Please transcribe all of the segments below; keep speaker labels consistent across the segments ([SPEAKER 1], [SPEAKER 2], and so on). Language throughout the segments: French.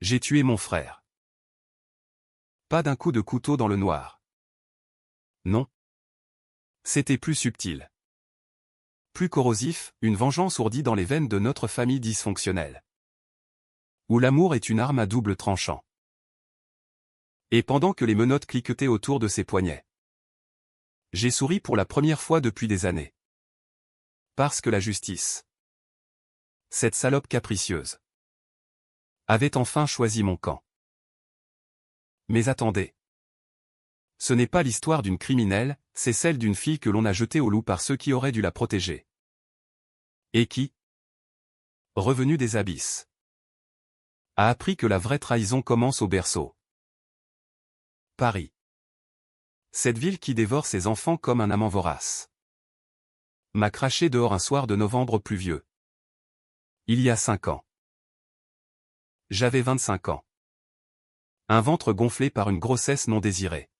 [SPEAKER 1] J'ai tué mon frère. Pas d'un coup de couteau dans le noir. Non. C'était plus subtil. Plus corrosif, une vengeance ourdie dans les veines de notre famille dysfonctionnelle. Où l'amour est une arme à double tranchant. Et pendant que les menottes cliquetaient autour de ses poignets, j'ai souri pour la première fois depuis des années. Parce que la justice, cette salope capricieuse, avait enfin choisi mon camp. Mais attendez. Ce n'est pas l'histoire d'une criminelle, c'est celle d'une fille que l'on a jetée au loup par ceux qui auraient dû la protéger. Et qui, revenu des abysses, a appris que la vraie trahison commence au berceau. Paris. Cette ville qui dévore ses enfants comme un amant vorace. M'a craché dehors un soir de novembre pluvieux. Il y a 5 ans. J'avais 25 ans. Un ventre gonflé par une grossesse non désirée.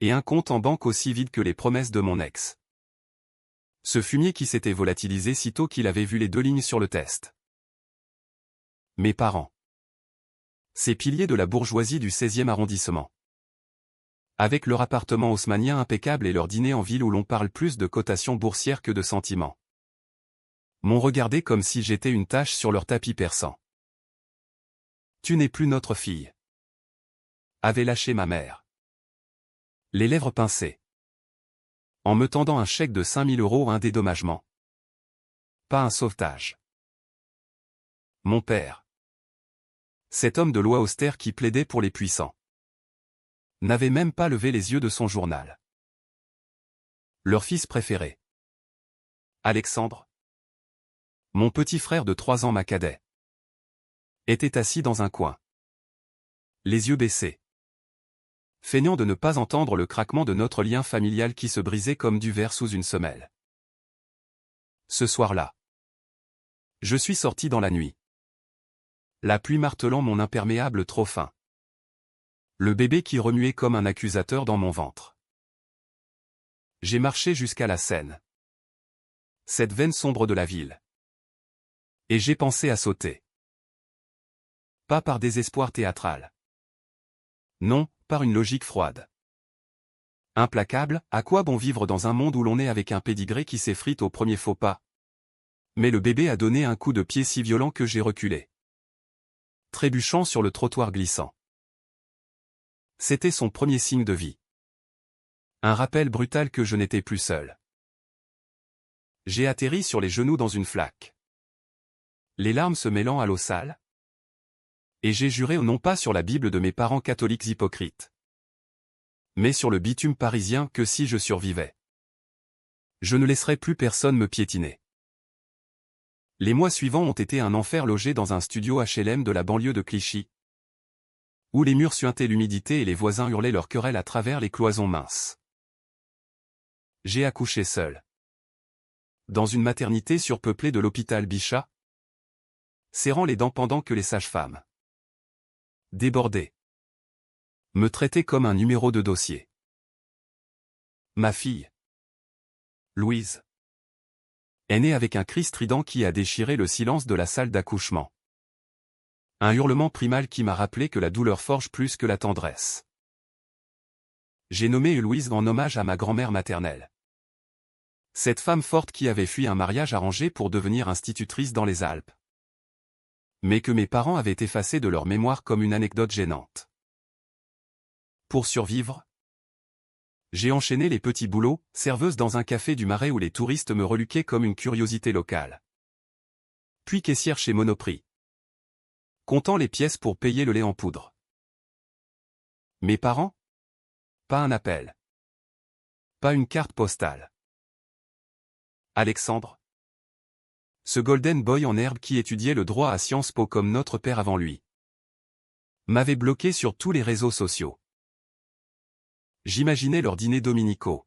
[SPEAKER 1] Et un compte en banque aussi vide que les promesses de mon ex. Ce fumier qui s'était volatilisé sitôt qu'il avait vu les 2 lignes sur le test. Mes parents. Ces piliers de la bourgeoisie du 16e arrondissement. Avec leur appartement haussmannien impeccable et leur dîner en ville où l'on parle plus de cotations boursières que de sentiments. M'ont regardé comme si j'étais une tache sur leur tapis persan. Tu n'es plus notre fille. Avait lâché ma mère. Les lèvres pincées. En me tendant un chèque de 5 000 € un dédommagement. Pas un sauvetage. Mon père. Cet homme de loi austère qui plaidait pour les puissants. N'avait même pas levé les yeux de son journal. Leur fils préféré. Alexandre. Mon petit frère de 3 ans ma cadet. Était assis dans un coin. Les yeux baissés. Feignant de ne pas entendre le craquement de notre lien familial qui se brisait comme du verre sous une semelle. Ce soir-là. Je suis sorti dans la nuit. La pluie martelant mon imperméable trop fin. Le bébé qui remuait comme un accusateur dans mon ventre. J'ai marché jusqu'à la Seine. Cette veine sombre de la ville. Et j'ai pensé à sauter. Pas par désespoir théâtral. Non, par une logique froide. Implacable, à quoi bon vivre dans un monde où l'on est avec un pédigré qui s'effrite au premier faux pas? Mais le bébé a donné un coup de pied si violent que j'ai reculé. Trébuchant sur le trottoir glissant. C'était son premier signe de vie. Un rappel brutal que je n'étais plus seul. J'ai atterri sur les genoux dans une flaque. Les larmes se mêlant à l'eau sale. Et j'ai juré non pas sur la Bible de mes parents catholiques hypocrites, mais sur le bitume parisien que si je survivais, je ne laisserais plus personne me piétiner. Les mois suivants ont été un enfer logé dans un studio HLM de la banlieue de Clichy, où les murs suintaient l'humidité et les voisins hurlaient leurs querelles à travers les cloisons minces. J'ai accouché seul. Dans une maternité surpeuplée de l'hôpital Bichat, serrant les dents pendant que les sages-femmes, débordées, me traitaient comme un numéro de dossier. Ma fille, Louise, est née avec un cri strident qui a déchiré le silence de la salle d'accouchement. Un hurlement primal qui m'a rappelé que la douleur forge plus que la tendresse. J'ai nommé Louise en hommage à ma grand-mère maternelle. Cette femme forte qui avait fui un mariage arrangé pour devenir institutrice dans les Alpes. Mais que mes parents avaient effacé de leur mémoire comme une anecdote gênante. Pour survivre, j'ai enchaîné les petits boulots, serveuse dans un café du Marais où les touristes me reluquaient comme une curiosité locale. Puis caissière chez Monoprix. Comptant les pièces pour payer le lait en poudre. Mes parents? Pas un appel. Pas une carte postale. Alexandre? Ce golden boy en herbe qui étudiait le droit à Sciences Po comme notre père avant lui, m'avait bloqué sur tous les réseaux sociaux. J'imaginais leurs dîners dominicaux.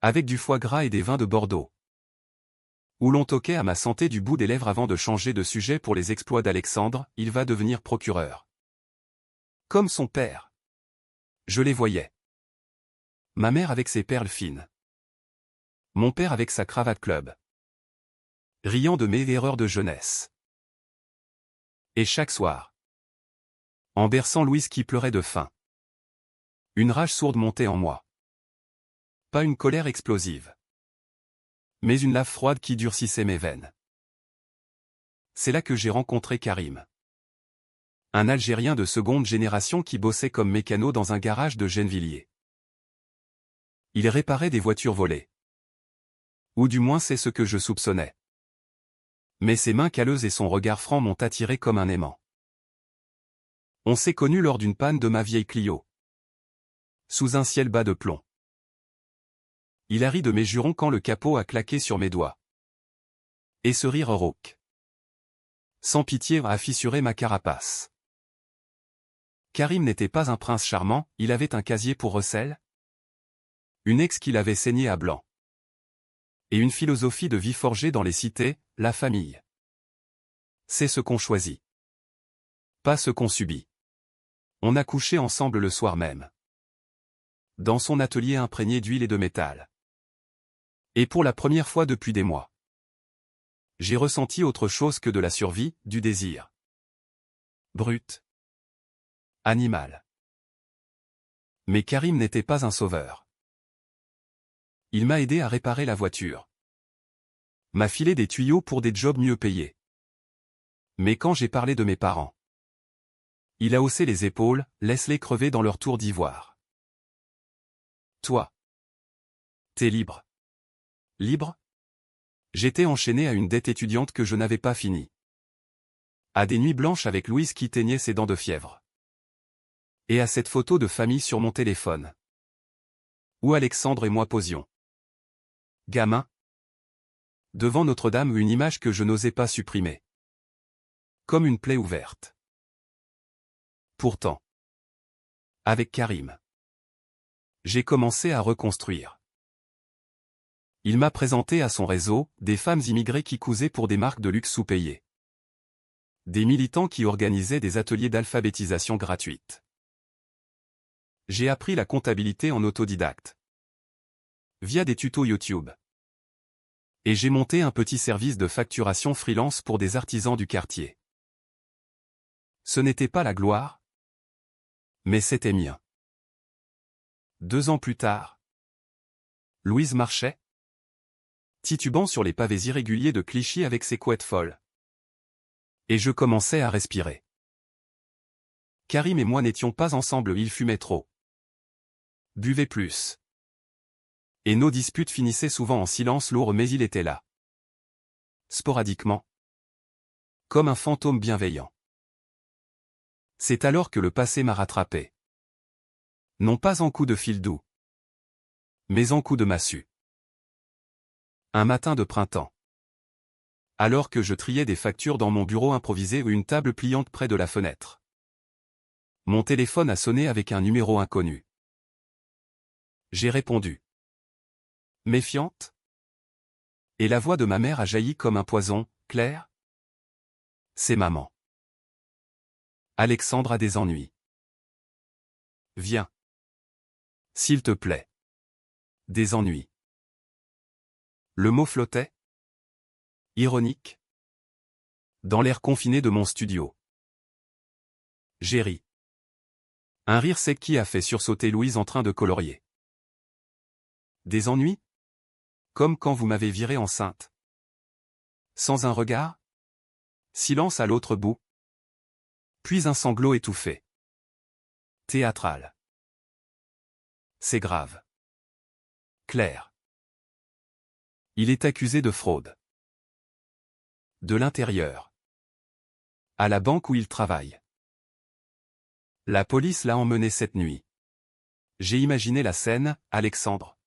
[SPEAKER 1] Avec du foie gras et des vins de Bordeaux. Où l'on toquait à ma santé du bout des lèvres avant de changer de sujet pour les exploits d'Alexandre, il va devenir procureur. Comme son père. Je les voyais. Ma mère avec ses perles fines. Mon père avec sa cravate club. Riant de mes erreurs de jeunesse. Et chaque soir, en berçant Louise qui pleurait de faim, une rage sourde montait en moi. Pas une colère explosive, mais une lave froide qui durcissait mes veines. C'est là que j'ai rencontré Karim. Un Algérien de seconde génération qui bossait comme mécano dans un garage de Gennevilliers. Il réparait des voitures volées. Ou du moins c'est ce que je soupçonnais. Mais ses mains calleuses et son regard franc m'ont attiré comme un aimant. On s'est connus lors d'une panne de ma vieille Clio. Sous un ciel bas de plomb. Il a ri de mes jurons quand le capot a claqué sur mes doigts. Et ce rire rauque, sans pitié, a fissuré ma carapace. Karim n'était pas un prince charmant, il avait un casier pour recel, une ex qu'il avait saignée à blanc. Et une philosophie de vie forgée dans les cités, la famille. C'est ce qu'on choisit. Pas ce qu'on subit. On a couché ensemble le soir même. Dans son atelier imprégné d'huile et de métal. Et pour la première fois depuis des mois, j'ai ressenti autre chose que de la survie, du désir. Brut. Animal. Mais Karim n'était pas un sauveur. Il m'a aidé à réparer la voiture. M'a filé des tuyaux pour des jobs mieux payés. Mais quand j'ai parlé de mes parents, il a haussé les épaules, laisse-les crever dans leur tour d'ivoire. Toi. T'es libre. Libre? J'étais enchaîné à une dette étudiante que je n'avais pas finie. À des nuits blanches avec Louise qui teignait ses dents de fièvre. Et à cette photo de famille sur mon téléphone. Où Alexandre et moi posions. Gamin. Devant Notre-Dame, une image que je n'osais pas supprimer. Comme une plaie ouverte. Pourtant. Avec Karim. J'ai commencé à reconstruire. Il m'a présenté à son réseau, des femmes immigrées qui cousaient pour des marques de luxe sous-payées. Des militants qui organisaient des ateliers d'alphabétisation gratuite. J'ai appris la comptabilité en autodidacte. Via des tutos YouTube. Et j'ai monté un petit service de facturation freelance pour des artisans du quartier. Ce n'était pas la gloire, mais c'était mien. 2 ans plus tard, Louise marchait, titubant sur les pavés irréguliers de Clichy avec ses couettes folles. Et je commençais à respirer. Karim et moi n'étions pas ensemble, il fumait trop. Buvait plus. Et nos disputes finissaient souvent en silence lourd, mais il était là. Sporadiquement. Comme un fantôme bienveillant. C'est alors que le passé m'a rattrapé. Non pas en coup de fil doux, mais en coup de massue. Un matin de printemps. Alors que je triais des factures dans mon bureau improvisé ou une table pliante près de la fenêtre. Mon téléphone a sonné avec un numéro inconnu. J'ai répondu. Méfiante? Et la voix de ma mère a jailli comme un poison. Claire? C'est maman. Alexandre a des ennuis. Viens. S'il te plaît. Des ennuis. Le mot flottait. Ironique. Dans l'air confiné de mon studio. J'ai ri. Un rire sec qui a fait sursauter Louise en train de colorier. Des ennuis? Comme quand vous m'avez virée enceinte. Sans un regard? Silence à l'autre bout. Puis un sanglot étouffé. Théâtral. C'est grave. Claire. Il est accusé de fraude. De l'intérieur. À la banque où il travaille. La police l'a emmené cette nuit. J'ai imaginé la scène, Alexandre.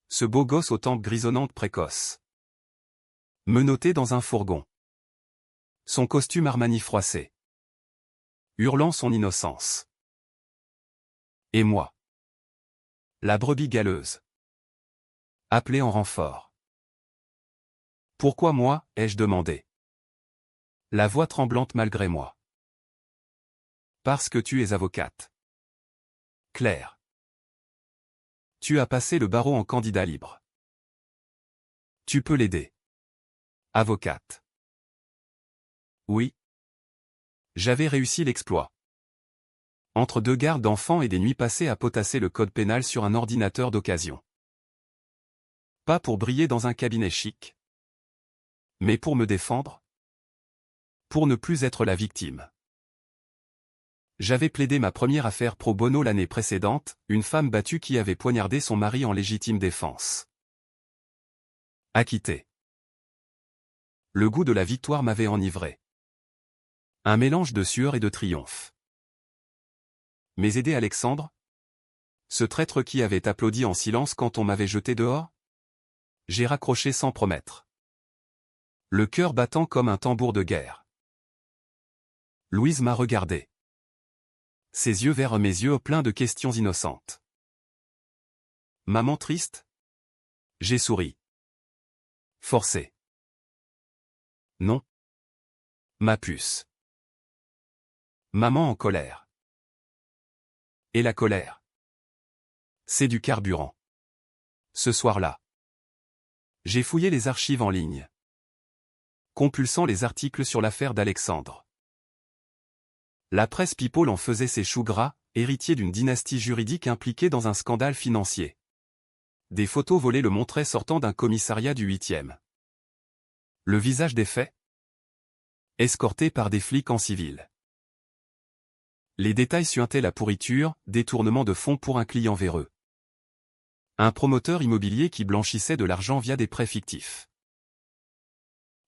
[SPEAKER 1] Ce beau gosse aux tempes grisonnantes précoces. Menotté dans un fourgon. Son costume Armani froissé. Hurlant son innocence. Et moi. La brebis galeuse. Appelé en renfort. Pourquoi moi, ai-je demandé. La voix tremblante malgré moi. Parce que tu es avocate. Claire. Tu as passé le barreau en candidat libre. Tu peux l'aider. Avocate. Oui. J'avais réussi l'exploit. Entre 2 gardes d'enfants et des nuits passées à potasser le code pénal sur un ordinateur d'occasion. Pas pour briller dans un cabinet chic. Mais pour me défendre. Pour ne plus être la victime. J'avais plaidé ma première affaire pro bono l'année précédente, une femme battue qui avait poignardé son mari en légitime défense. Acquitté. Le goût de la victoire m'avait enivré. Un mélange de sueur et de triomphe. Mais aider Alexandre? Ce traître qui avait applaudi en silence quand on m'avait jeté dehors? J'ai raccroché sans promettre. Le cœur battant comme un tambour de guerre. Louise m'a regardé. Ses yeux vers mes yeux pleins de questions innocentes. Maman triste? J'ai souri. Forcé. Non. Ma puce. Maman en colère. Et la colère? C'est du carburant. Ce soir-là. J'ai fouillé les archives en ligne. Compulsant les articles sur l'affaire d'Alexandre. La presse people en faisait ses choux gras, héritier d'une dynastie juridique impliquée dans un scandale financier. Des photos volées le montraient sortant d'un commissariat du 8e. Le visage des faits? Escorté par des flics en civil. Les détails suintaient la pourriture, détournement de fonds pour un client véreux. Un promoteur immobilier qui blanchissait de l'argent via des prêts fictifs.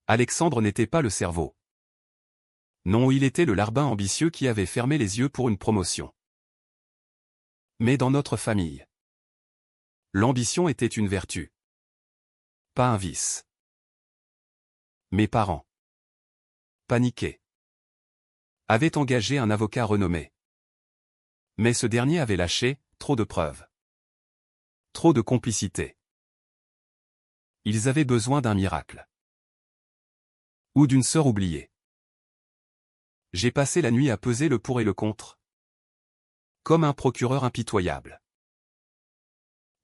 [SPEAKER 1] Alexandre n'était pas le cerveau. Non, il était le larbin ambitieux qui avait fermé les yeux pour une promotion. Mais dans notre famille, l'ambition était une vertu. Pas un vice. Mes parents, paniqués, avaient engagé un avocat renommé. Mais ce dernier avait lâché, trop de preuves. Trop de complicité. Ils avaient besoin d'un miracle. Ou d'une sœur oubliée. J'ai passé la nuit à peser le pour et le contre. Comme un procureur impitoyable.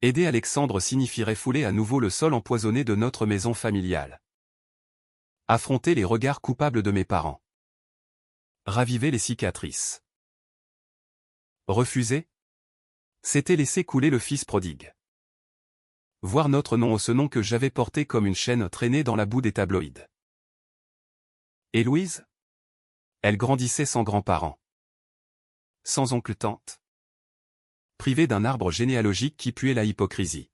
[SPEAKER 1] Aider Alexandre signifierait fouler à nouveau le sol empoisonné de notre maison familiale. Affronter les regards coupables de mes parents. Raviver les cicatrices. Refuser? C'était laisser couler le fils prodigue. Voir notre nom au ce nom que j'avais porté comme une chaîne traînée dans la boue des tabloïds. Et Louise? Elle grandissait sans grands-parents. Sans oncle-tante. Privée d'un arbre généalogique qui puait la hypocrisie.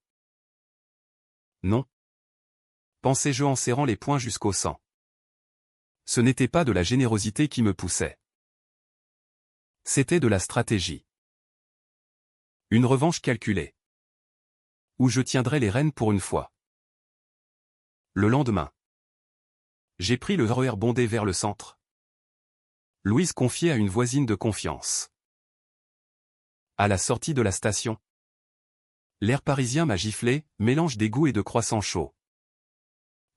[SPEAKER 1] Non. Pensais-je en serrant les poings jusqu'au sang. Ce n'était pas de la générosité qui me poussait. C'était de la stratégie. Une revanche calculée. Où je tiendrais les rênes pour une fois. Le lendemain. J'ai pris le RER bondé vers le centre. Louise confiée à une voisine de confiance. À la sortie de la station. L'air parisien m'a giflé, mélange d'égout et de croissant chaud.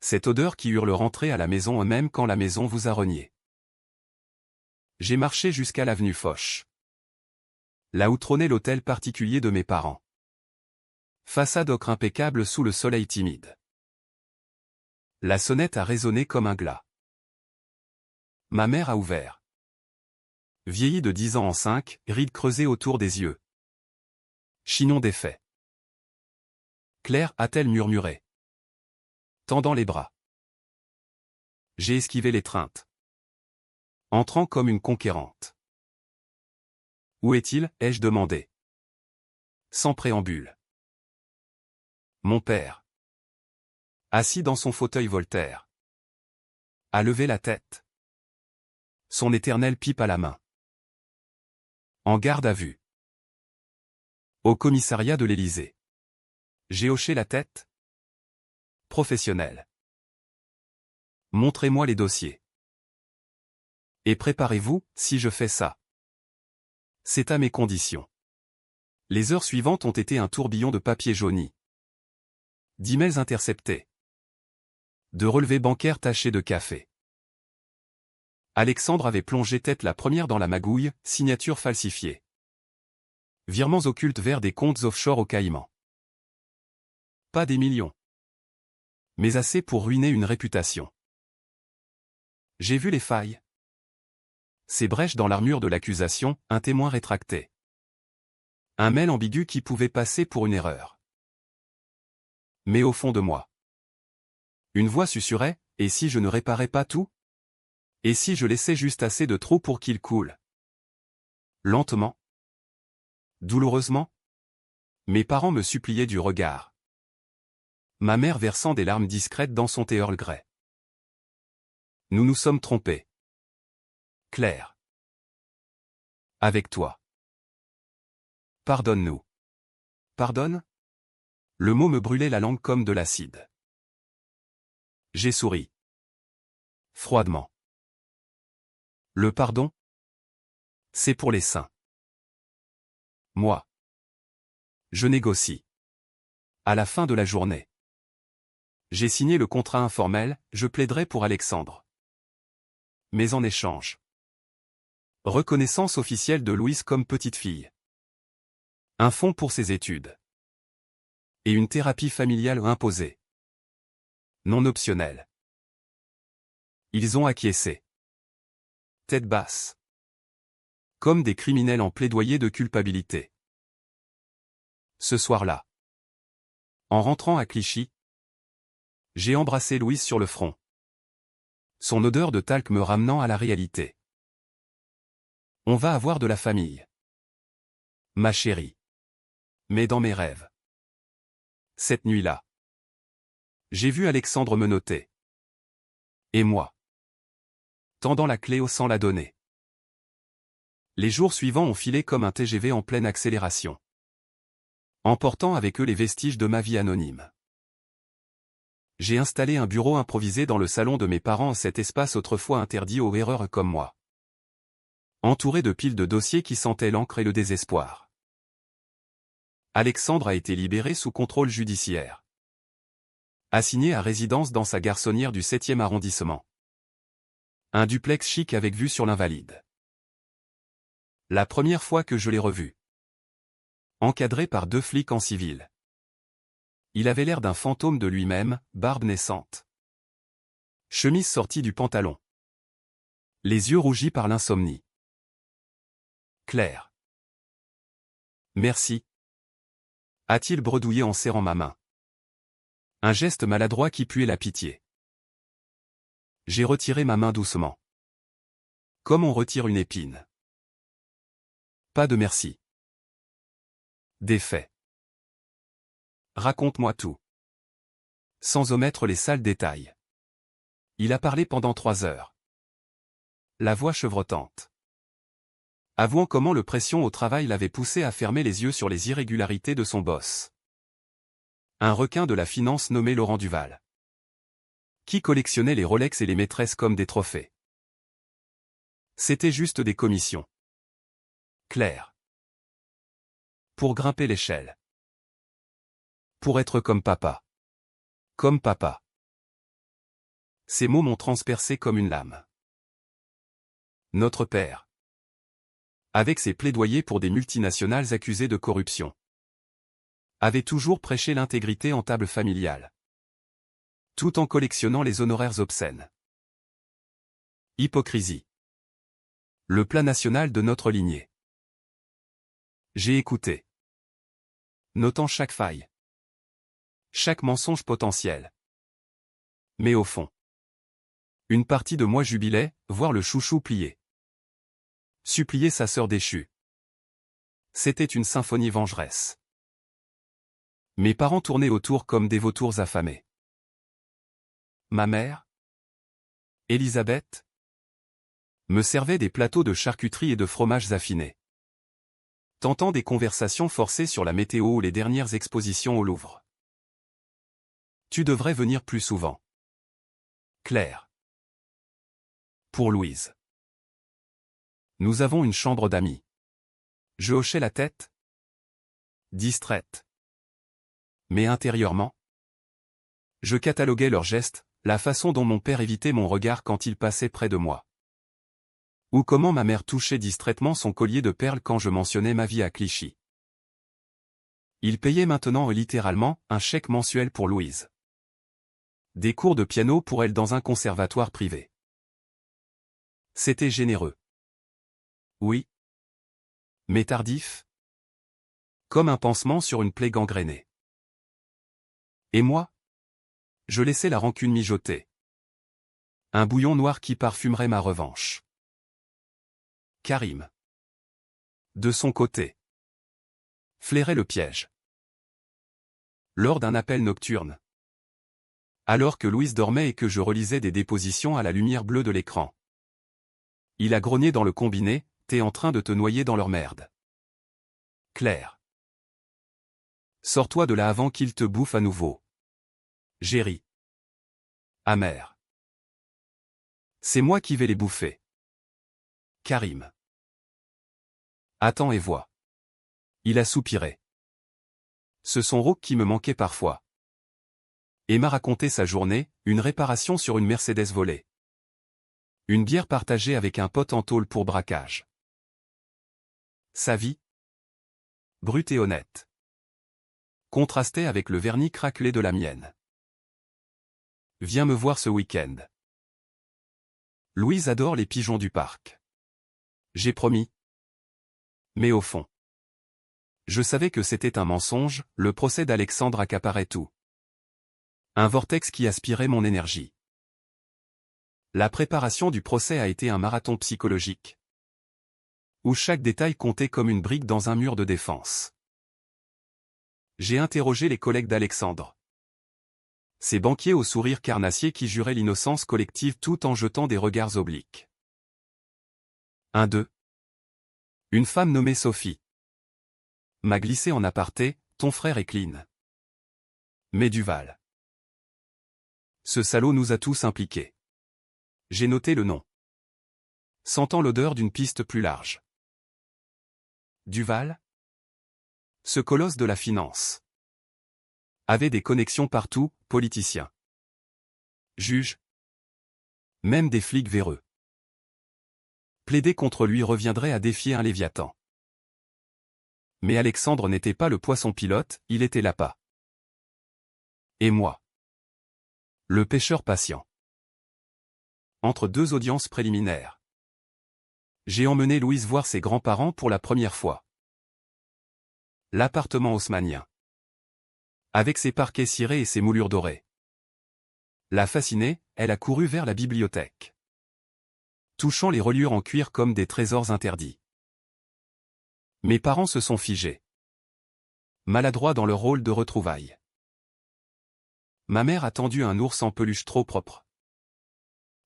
[SPEAKER 1] Cette odeur qui hurle rentrer à la maison même quand la maison vous a renié. J'ai marché jusqu'à l'avenue Foch. Là où trônait l'hôtel particulier de mes parents. Façade ocre impeccable sous le soleil timide. La sonnette a résonné comme un glas. Ma mère a ouvert. Vieillie de 10 ans en 5, rides creusées autour des yeux. Chignon défait. Claire, a-t-elle murmuré, tendant les bras. J'ai esquivé l'étreinte. Entrant comme une conquérante. Où est-il, ai-je demandé. Sans préambule. Mon père. Assis dans son fauteuil Voltaire. A levé la tête. Son éternelle pipe à la main. En garde à vue. Au commissariat de l'Élysée. J'ai hoché la tête. Professionnel. Montrez-moi les dossiers. Et préparez-vous, si je fais ça. C'est à mes conditions. Les heures suivantes ont été un tourbillon de papier jauni. D'emails interceptés. De relevés bancaires tachés de café. Alexandre avait plongé tête la première dans la magouille, signature falsifiée. Virements occultes vers des comptes offshore aux Caïmans. Pas des millions. Mais assez pour ruiner une réputation. J'ai vu les failles. Ces brèches dans l'armure de l'accusation, un témoin rétracté. Un mail ambigu qui pouvait passer pour une erreur. Mais au fond de moi, une voix susurrait, et si je ne réparais pas tout? Et si je laissais juste assez de trous pour qu'il coule? Lentement, douloureusement, mes parents me suppliaient du regard. Ma mère versant des larmes discrètes dans son thé Earl Grey. Nous nous sommes trompés. Claire. Avec toi. Pardonne-nous. Pardonne? Le mot me brûlait la langue comme de l'acide. J'ai souri. Froidement. Le pardon? C'est pour les saints. Moi. Je négocie. À la fin de la journée. J'ai signé le contrat informel, je plaiderai pour Alexandre. Mais en échange. Reconnaissance officielle de Louise comme petite fille. Un fonds pour ses études. Et une thérapie familiale imposée. Non optionnelle. Ils ont acquiescé. Tête basse. Comme des criminels en plaidoyer de culpabilité. Ce soir-là. En rentrant à Clichy, j'ai embrassé Louise sur le front. Son odeur de talc me ramenant à la réalité. On va avoir de la famille. Ma chérie. Mais dans mes rêves. Cette nuit-là. J'ai vu Alexandre me noter. Et moi. Tendant la clé sans la donner. Les jours suivants ont filé comme un TGV en pleine accélération. Emportant avec eux les vestiges de ma vie anonyme. J'ai installé un bureau improvisé dans le salon de mes parents, cet espace autrefois interdit aux erreurs comme moi. Entouré de piles de dossiers qui sentaient l'encre et le désespoir. Alexandre a été libéré sous contrôle judiciaire. Assigné à résidence dans sa garçonnière du 7e arrondissement. Un duplex chic avec vue sur l'Invalide. La première fois que je l'ai revu. Encadré par 2 flics en civil. Il avait l'air d'un fantôme de lui-même, barbe naissante. Chemise sortie du pantalon. Les yeux rougis par l'insomnie. Claire. Merci. A-t-il bredouillé en serrant ma main. Un geste maladroit qui puait la pitié. J'ai retiré ma main doucement. Comme on retire une épine. Pas de merci. Des faits. Raconte-moi tout. Sans omettre les sales détails. Il a parlé pendant 3 heures. La voix chevrotante. Avouant comment le pression au travail l'avait poussé à fermer les yeux sur les irrégularités de son boss. Un requin de la finance nommé Laurent Duval. Qui collectionnait les Rolex et les maîtresses comme des trophées. C'était juste des commissions. Claire. Pour grimper l'échelle. Pour être comme papa. Comme papa. Ces mots m'ont transpercé comme une lame. Notre père. Avec ses plaidoyers pour des multinationales accusées de corruption. Avait toujours prêché l'intégrité en table familiale. Tout en collectionnant les honoraires obscènes. Hypocrisie. Le plat national de notre lignée. J'ai écouté. Notant chaque faille. Chaque mensonge potentiel. Mais au fond. Une partie de moi jubilait, voir le chouchou plier. Supplier sa sœur déchue. C'était une symphonie vengeresse. Mes parents tournaient autour comme des vautours affamés. Ma mère, Elisabeth, me servait des plateaux de charcuterie et de fromages affinés. Tentant des conversations forcées sur la météo ou les dernières expositions au Louvre. Tu devrais venir plus souvent. Claire. Pour Louise. Nous avons une chambre d'amis. Je hochais la tête. Distraite. Mais intérieurement, je cataloguais leurs gestes, la façon dont mon père évitait mon regard quand il passait près de moi. Ou comment ma mère touchait distraitement son collier de perles quand je mentionnais ma vie à Clichy. Il payait maintenant littéralement un chèque mensuel pour Louise. Des cours de piano pour elle dans un conservatoire privé. C'était généreux. Oui. Mais tardif. Comme un pansement sur une plaie gangrénée. Et moi? Je laissais la rancune mijoter. Un bouillon noir qui parfumerait ma revanche. Karim. De son côté. Flairait le piège. Lors d'un appel nocturne. Alors que Louise dormait et que je relisais des dépositions à la lumière bleue de l'écran. Il a grogné dans le combiné, t'es en train de te noyer dans leur merde. Claire. Sors-toi de là avant qu'il te bouffe à nouveau. J'ai ri. Amer. C'est moi qui vais les bouffer. Karim. Attends et vois. Il a soupiré. Ce sont rauques qui me manquaient parfois. Et m'a raconté sa journée, une réparation sur une Mercedes volée. Une bière partagée avec un pote en tôle pour braquage. Sa vie, brute et honnête, contrastait avec le vernis craquelé de la mienne. Viens me voir ce week-end. Louise adore les pigeons du parc. J'ai promis. Mais au fond, je savais que c'était un mensonge, le procès d'Alexandre accaparait tout. Un vortex qui aspirait mon énergie. La préparation du procès a été un marathon psychologique, où chaque détail comptait comme une brique dans un mur de défense. J'ai interrogé les collègues d'Alexandre. Ces banquiers au sourire carnassier qui juraient l'innocence collective tout en jetant des regards obliques. Un d'eux. Une femme nommée Sophie. M'a glissé en aparté, ton frère est clean. Mais Duval. Ce salaud nous a tous impliqués. J'ai noté le nom. Sentant l'odeur d'une piste plus large. Duval? Ce colosse de la finance. Avait des connexions partout, politicien. Juge. Même des flics véreux. Plaider contre lui reviendrait à défier un Léviathan. Mais Alexandre n'était pas le poisson pilote, il était l'appât. Et moi? Le pêcheur patient. Entre deux audiences préliminaires. J'ai emmené Louise voir ses grands-parents pour la première fois. L'appartement haussmannien. Avec ses parquets cirés et ses moulures dorées. La fascinée, elle a couru vers la bibliothèque. Touchant les reliures en cuir comme des trésors interdits. Mes parents se sont figés. Maladroits dans leur rôle de retrouvailles. Ma mère a tendu un ours en peluche trop propre.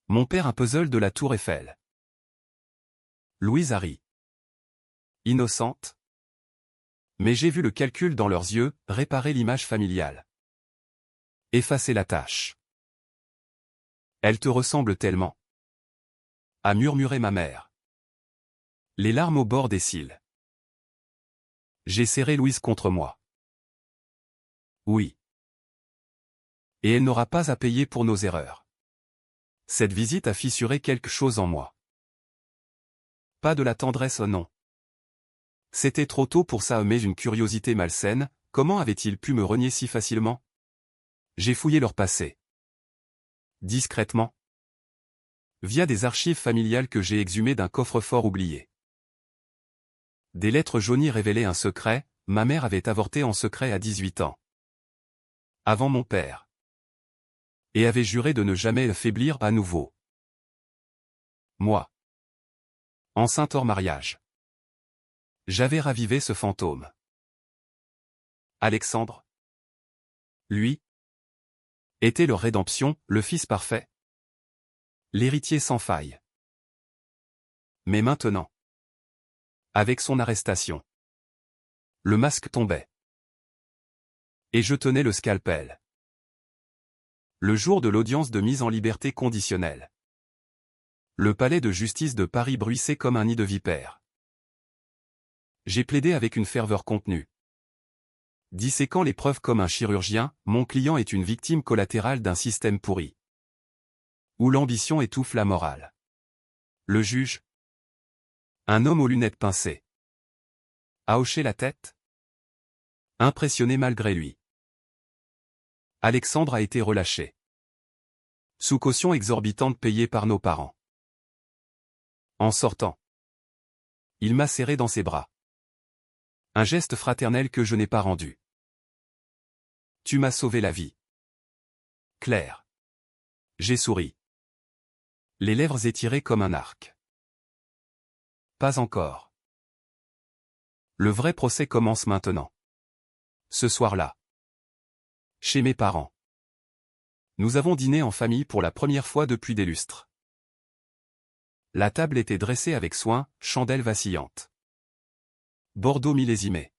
[SPEAKER 1] Mon père un puzzle de la tour Eiffel. Louise a ri. Innocente. Mais j'ai vu le calcul dans leurs yeux, réparer l'image familiale. Effacer la tâche. Elle te ressemble tellement. A murmuré ma mère. Les larmes au bord des cils. J'ai serré Louise contre moi. Oui. Et elle n'aura pas à payer pour nos erreurs. Cette visite a fissuré quelque chose en moi. Pas de la tendresse, non. C'était trop tôt pour ça, mais une curiosité malsaine, comment avait-il pu me renier si facilement? J'ai fouillé leur passé. Discrètement. Via des archives familiales que j'ai exhumées d'un coffre-fort oublié. Des lettres jaunies révélaient un secret, ma mère avait avorté en secret à 18 ans. Avant mon père. Et avait juré de ne jamais le faiblir à nouveau. Moi. Enceinte hors mariage. J'avais ravivé ce fantôme. Alexandre. Lui. Était leur rédemption, le fils parfait. L'héritier sans faille. Mais maintenant. Avec son arrestation. Le masque tombait. Et je tenais le scalpel. Le jour de l'audience de mise en liberté conditionnelle. Le palais de justice de Paris bruissait comme un nid de vipères. J'ai plaidé avec une ferveur contenue. Disséquant les preuves comme un chirurgien, mon client est une victime collatérale d'un système pourri. Où l'ambition étouffe la morale. Le juge. Un homme aux lunettes pincées. A hoché la tête. Impressionné malgré lui. Alexandre a été relâché. Sous caution exorbitante payée par nos parents. En sortant. Il m'a serré dans ses bras. Un geste fraternel que je n'ai pas rendu. Tu m'as sauvé la vie. Claire. J'ai souri. Les lèvres étirées comme un arc. Pas encore. Le vrai procès commence maintenant. Ce soir-là. Chez mes parents. Nous avons dîné en famille pour la première fois depuis des lustres. La table était dressée avec soin, chandelle vacillante. Bordeaux millésimé.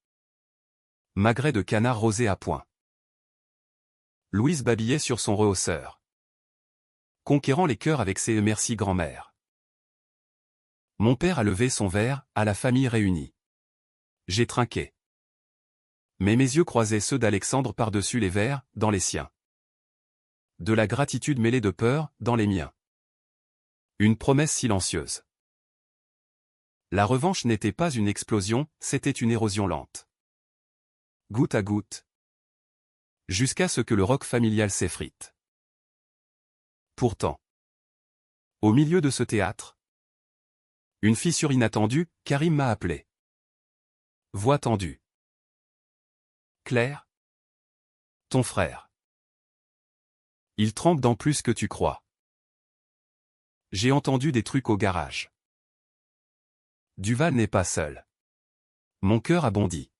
[SPEAKER 1] Magret de canard rosé à point. Louise babillait sur son rehausseur. Conquérant les cœurs avec ses « merci grand-mère ». Mon père a levé son verre, à la famille réunie. J'ai trinqué. Mais mes yeux croisaient ceux d'Alexandre par-dessus les verres, dans les siens. De la gratitude mêlée de peur, dans les miens. Une promesse silencieuse. La revanche n'était pas une explosion, c'était une érosion lente. Goutte à goutte. Jusqu'à ce que le roc familial s'effrite. Pourtant. Au milieu de ce théâtre. Une fissure inattendue, Karim m'a appelé. Voix tendue. Claire. Ton frère. Il trempe dans plus que tu crois. J'ai entendu des trucs au garage. Duval n'est pas seul. Mon cœur a bondi.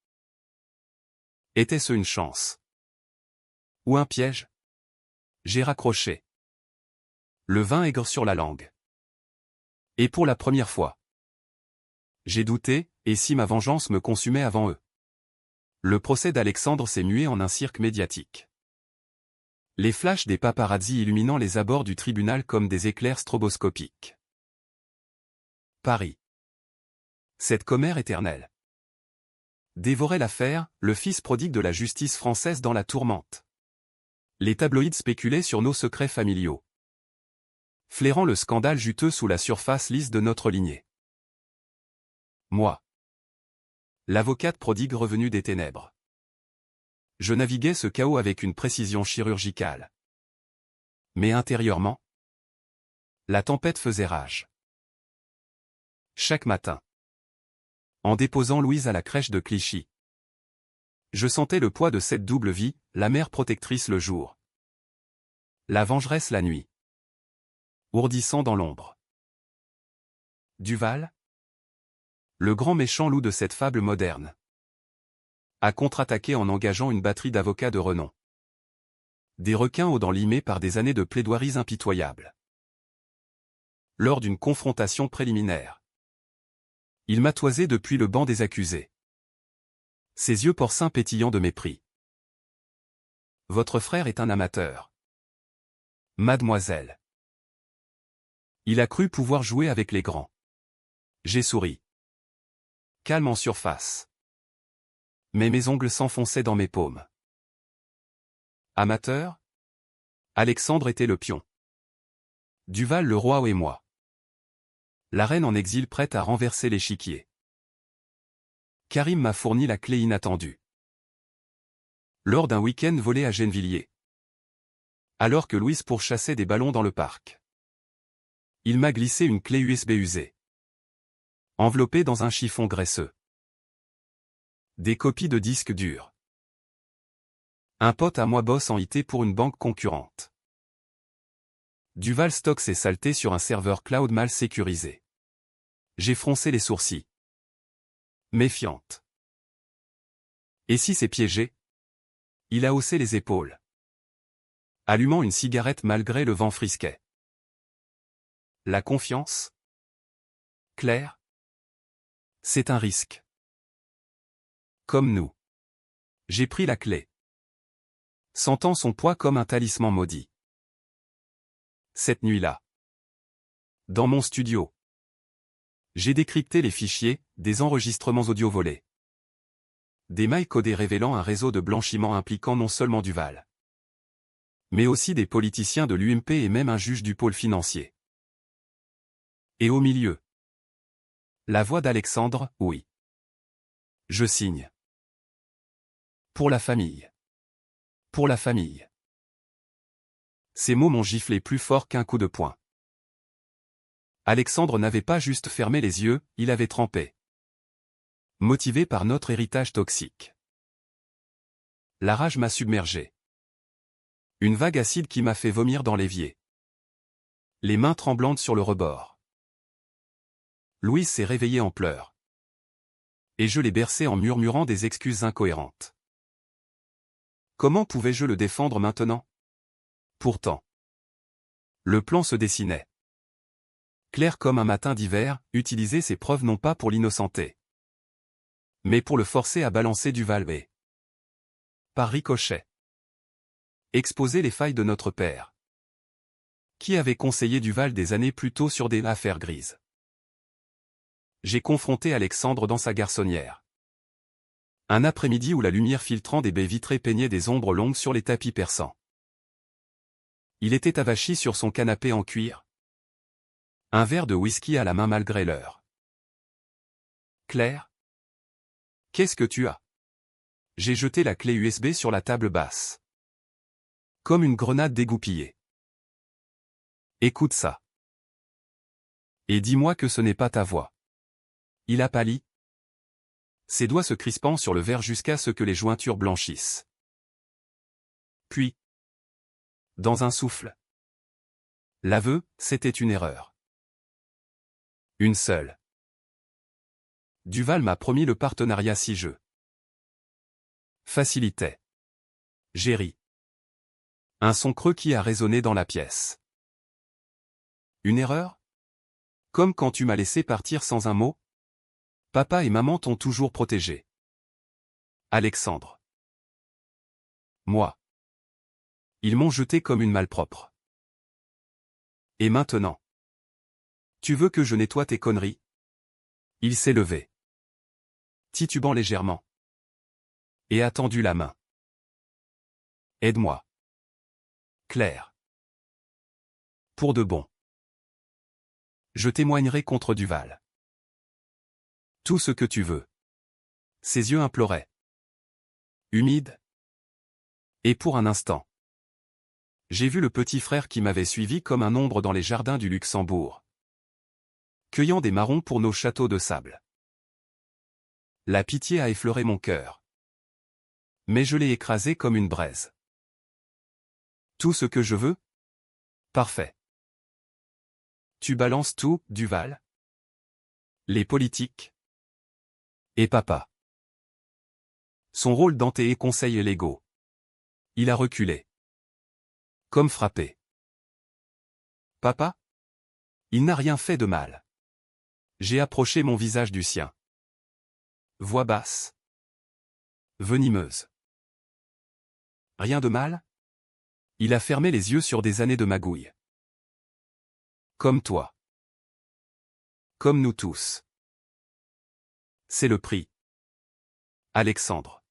[SPEAKER 1] Était-ce une chance? Ou un piège? J'ai raccroché. Le vin aigre sur la langue. Et pour la première fois. J'ai douté, et si ma vengeance me consumait avant eux? Le procès d'Alexandre s'est mué en un cirque médiatique. Les flashs des paparazzis illuminant les abords du tribunal comme des éclairs stroboscopiques. Paris. Cette commère éternelle. Dévorait l'affaire, le fils prodigue de la justice française dans la tourmente. Les tabloïds spéculaient sur nos secrets familiaux. Flairant le scandale juteux sous la surface lisse de notre lignée. Moi. L'avocate prodigue revenue des ténèbres. Je naviguais ce chaos avec une précision chirurgicale. Mais intérieurement, la tempête faisait rage. Chaque matin. En déposant Louise à la crèche de Clichy. Je sentais le poids de cette double vie, la mère protectrice le jour. La vengeresse la nuit. Ourdissant dans l'ombre. Duval? Le grand méchant loup de cette fable moderne. A contre-attaqué en engageant une batterie d'avocats de renom. Des requins aux dents limées par des années de plaidoiries impitoyables. Lors d'une confrontation préliminaire. Il m'a toisé depuis le banc des accusés. Ses yeux porcins pétillants de mépris. Votre frère est un amateur. Mademoiselle. Il a cru pouvoir jouer avec les grands. J'ai souri. Calme en surface. Mais mes ongles s'enfonçaient dans mes paumes. Amateur? Alexandre était le pion. Duval le roi et moi. La reine en exil prête à renverser l'échiquier. Karim m'a fourni la clé inattendue. Lors d'un week-end volé à Gennevilliers. Alors que Louise pourchassait des ballons dans le parc. Il m'a glissé une clé USB usée. Enveloppée dans un chiffon graisseux. Des copies de disques durs. Un pote à moi bosse en IT pour une banque concurrente. Duval stocke ses saletés sur un serveur cloud mal sécurisé. J'ai froncé les sourcils. Méfiante. Et si c'est piégé? Il a haussé les épaules. Allumant une cigarette malgré le vent frisquet. La confiance? Claire? C'est un risque. Comme nous. J'ai pris la clé. Sentant son poids comme un talisman maudit. Cette nuit-là. Dans mon studio. J'ai décrypté les fichiers, des enregistrements audio volés. Des mailles codées révélant un réseau de blanchiment impliquant non seulement Duval. Mais aussi des politiciens de l'UMP et même un juge du pôle financier. Et au milieu. La voix d'Alexandre, oui. Je signe. Pour la famille. Pour la famille. Ces mots m'ont giflé plus fort qu'un coup de poing. Alexandre n'avait pas juste fermé les yeux, il avait trempé. Motivé par notre héritage toxique. La rage m'a submergé. Une vague acide qui m'a fait vomir dans l'évier. Les mains tremblantes sur le rebord. Louise s'est réveillée en pleurs. Et je l'ai bercé en murmurant des excuses incohérentes. Comment pouvais-je le défendre maintenant? Pourtant, le plan se dessinait. Clair comme un matin d'hiver, utiliser ses preuves non pas pour l'innocenter, mais pour le forcer à balancer Duval et, par ricochet, exposer les failles de notre père. Qui avait conseillé Duval des années plus tôt sur des affaires grises? J'ai confronté Alexandre dans sa garçonnière. Un après-midi où la lumière filtrant des baies vitrées peignait des ombres longues sur les tapis persans. Il était avachi sur son canapé en cuir. Un verre de whisky à la main malgré l'heure. Claire? Qu'est-ce que tu as? J'ai jeté la clé USB sur la table basse. Comme une grenade dégoupillée. Écoute ça. Et dis-moi que ce n'est pas ta voix. Il a pâli. Ses doigts se crispant sur le verre jusqu'à ce que les jointures blanchissent. Puis, dans un souffle. L'aveu, c'était une erreur. Une seule. Duval m'a promis le partenariat si je facilitais. J'ai ri. Un son creux qui a résonné dans la pièce. Une erreur? Comme quand tu m'as laissé partir sans un mot? Papa et maman t'ont toujours protégé. Alexandre. Moi. Ils m'ont jeté comme une malpropre. Et maintenant? Tu veux que je nettoie tes conneries? Il s'est levé. Titubant légèrement. Et a tendu la main. Aide-moi. Claire. Pour de bon. Je témoignerai contre Duval. Tout ce que tu veux. Ses yeux imploraient. Humides. Et pour un instant. J'ai vu le petit frère qui m'avait suivi comme un ombre dans les jardins du Luxembourg. Cueillant des marrons pour nos châteaux de sable. La pitié a effleuré mon cœur. Mais je l'ai écrasé comme une braise. Tout ce que je veux? Parfait. Tu balances tout, Duval? Les politiques? Et papa? Son rôle d'antéé conseil légaux. Il a reculé. Comme frappé. Papa? Il n'a rien fait de mal. J'ai approché mon visage du sien. Voix basse. Venimeuse. Rien de mal? Il a fermé les yeux sur des années de magouille. Comme toi. Comme nous tous. C'est le prix. Alexandre.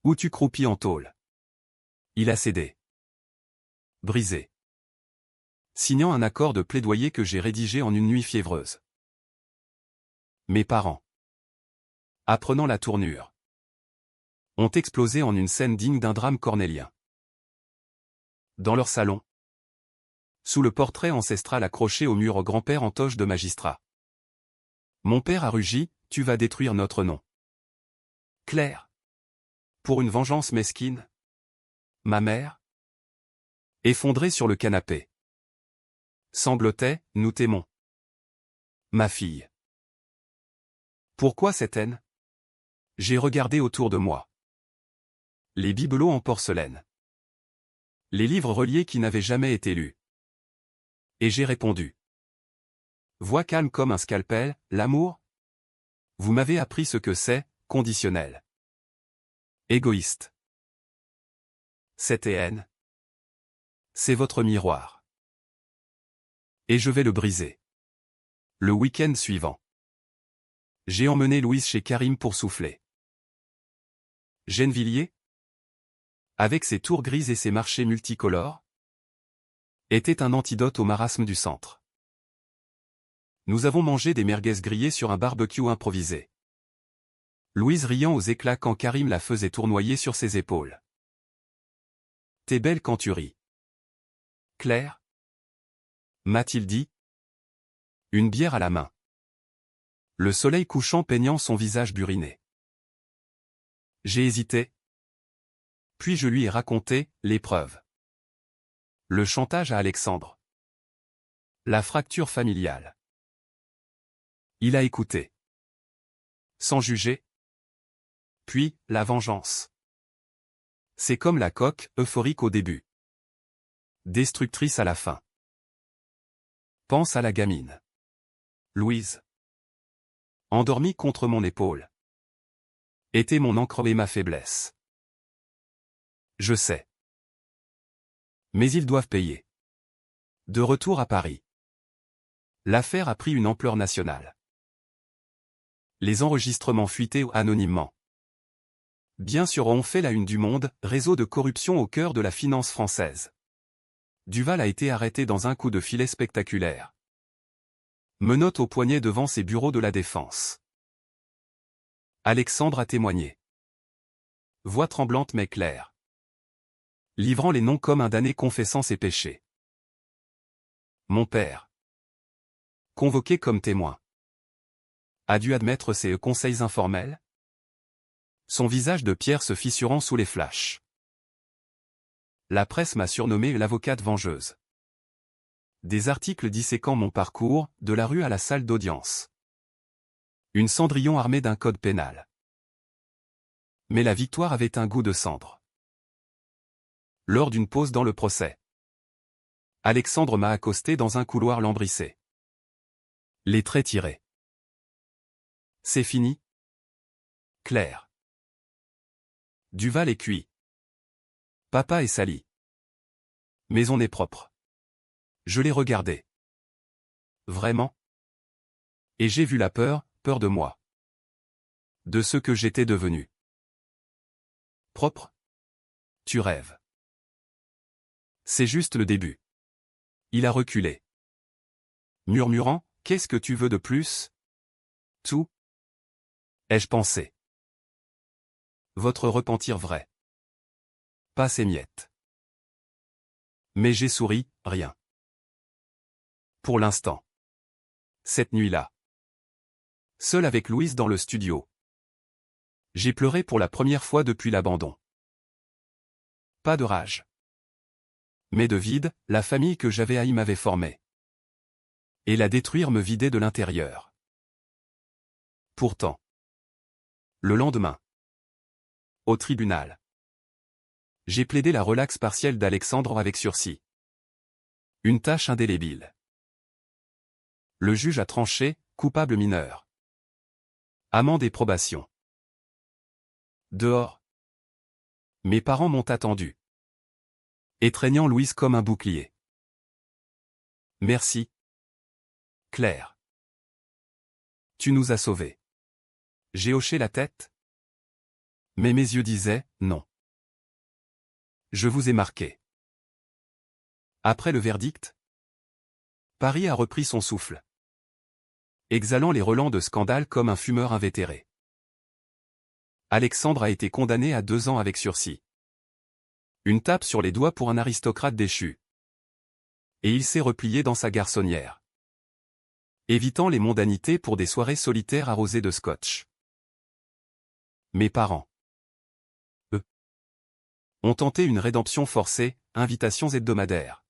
[SPEAKER 1] Où tu croupis en tôle. Il a cédé. Brisé. Signant un accord de plaidoyer que j'ai rédigé en une nuit fiévreuse. Mes parents, apprenant la tournure, ont explosé en une scène digne d'un drame cornélien. Dans leur salon, sous le portrait ancestral accroché au mur au grand-père en toge de magistrat. Mon père a rugi, tu vas détruire notre nom. Claire. Pour une vengeance mesquine. Ma mère. Effondrée sur le canapé. Sanglotait, nous t'aimons. Ma fille. Pourquoi cette haine? J'ai regardé autour de moi. Les bibelots en porcelaine. Les livres reliés qui n'avaient jamais été lus. Et j'ai répondu. Voix calme comme un scalpel, l'amour? Vous m'avez appris ce que c'est, conditionnel. Égoïste. Cette haine. C'est votre miroir. Et je vais le briser. Le week-end suivant. J'ai emmené Louise chez Karim pour souffler. Gennevilliers? Avec ses tours grises et ses marchés multicolores? Était un antidote au marasme du centre. Nous avons mangé des merguez grillées sur un barbecue improvisé. Louise riant aux éclats quand Karim la faisait tournoyer sur ses épaules. T'es belle quand tu ris. Claire? M'a-t-il dit? Une bière à la main. Le soleil couchant peignant son visage buriné. J'ai hésité. Puis je lui ai raconté l'épreuve. Le chantage à Alexandre. La fracture familiale. Il a écouté. Sans juger. Puis, la vengeance. C'est comme la coque, euphorique au début. Destructrice à la fin. Pense à la gamine. Louise. Endormie contre mon épaule. Était mon encre et ma faiblesse. Je sais. Mais ils doivent payer. De retour à Paris. L'affaire a pris une ampleur nationale. Les enregistrements fuités anonymement. Bien sûr ont fait la une du Monde, réseau de corruption au cœur de la finance française. Duval a été arrêté dans un coup de filet spectaculaire. Menottes au poignet devant ses bureaux de la Défense. Alexandre a témoigné. Voix tremblante mais claire. Livrant les noms comme un damné confessant ses péchés. Mon père. Convoqué comme témoin. A dû admettre ses conseils informels. Son visage de pierre se fissurant sous les flashs. La presse m'a surnommé l'avocate vengeuse. Des articles disséquant mon parcours, de la rue à la salle d'audience. Une Cendrillon armée d'un code pénal. Mais la victoire avait un goût de cendre. Lors d'une pause dans le procès. Alexandre m'a accosté dans un couloir lambrissé. Les traits tirés. C'est fini? Claire. Duval est cuit. Papa est sali. Mais on est propre. Je l'ai regardé. Vraiment? Et j'ai vu la peur de moi. De ce que j'étais devenu. Propre? Tu rêves. C'est juste le début. Il a reculé. Murmurant, qu'est-ce que tu veux de plus? Tout? Ai-je pensé. Votre repentir vrai. Pas ces miettes. Mais j'ai souri, rien. Pour l'instant. Cette nuit-là. Seul avec Louise dans le studio. J'ai pleuré pour la première fois depuis l'abandon. Pas de rage. Mais de vide, la famille que j'avais haï m'avait formé. Et la détruire me vidait de l'intérieur. Pourtant. Le lendemain. Au tribunal. J'ai plaidé la relaxe partielle d'Alexandre avec sursis. Une tâche indélébile. Le juge a tranché, coupable mineur. Amende et probation. Dehors. Mes parents m'ont attendu. Étreignant Louise comme un bouclier. Merci. Claire. Tu nous as sauvés. J'ai hoché la tête. Mais mes yeux disaient, non. Je vous ai marqué. Après le verdict, Paris a repris son souffle. Exhalant les relents de scandale comme un fumeur invétéré. Alexandre a été condamné à 2 ans avec sursis. Une tape sur les doigts pour un aristocrate déchu. Et il s'est replié dans sa garçonnière. Évitant les mondanités pour des soirées solitaires arrosées de scotch. Mes parents. Eux. Ont tenté une rédemption forcée, invitations hebdomadaires.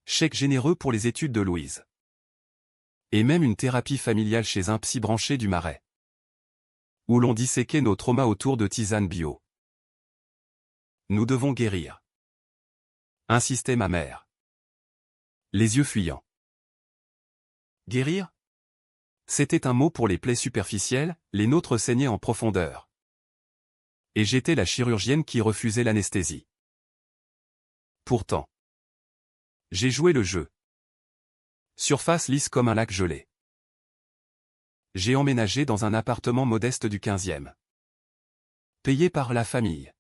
[SPEAKER 1] Chèque généreux pour les études de Louise. Et même une thérapie familiale chez un psy branché du Marais. Où l'on disséquait nos traumas autour de tisanes bio. Nous devons guérir. Insistait ma mère. Les yeux fuyants. Guérir? C'était un mot pour les plaies superficielles, les nôtres saignaient en profondeur. Et j'étais la chirurgienne qui refusait l'anesthésie. Pourtant. J'ai joué le jeu. Surface lisse comme un lac gelé. J'ai emménagé dans un appartement modeste du 15e. Payé par la famille.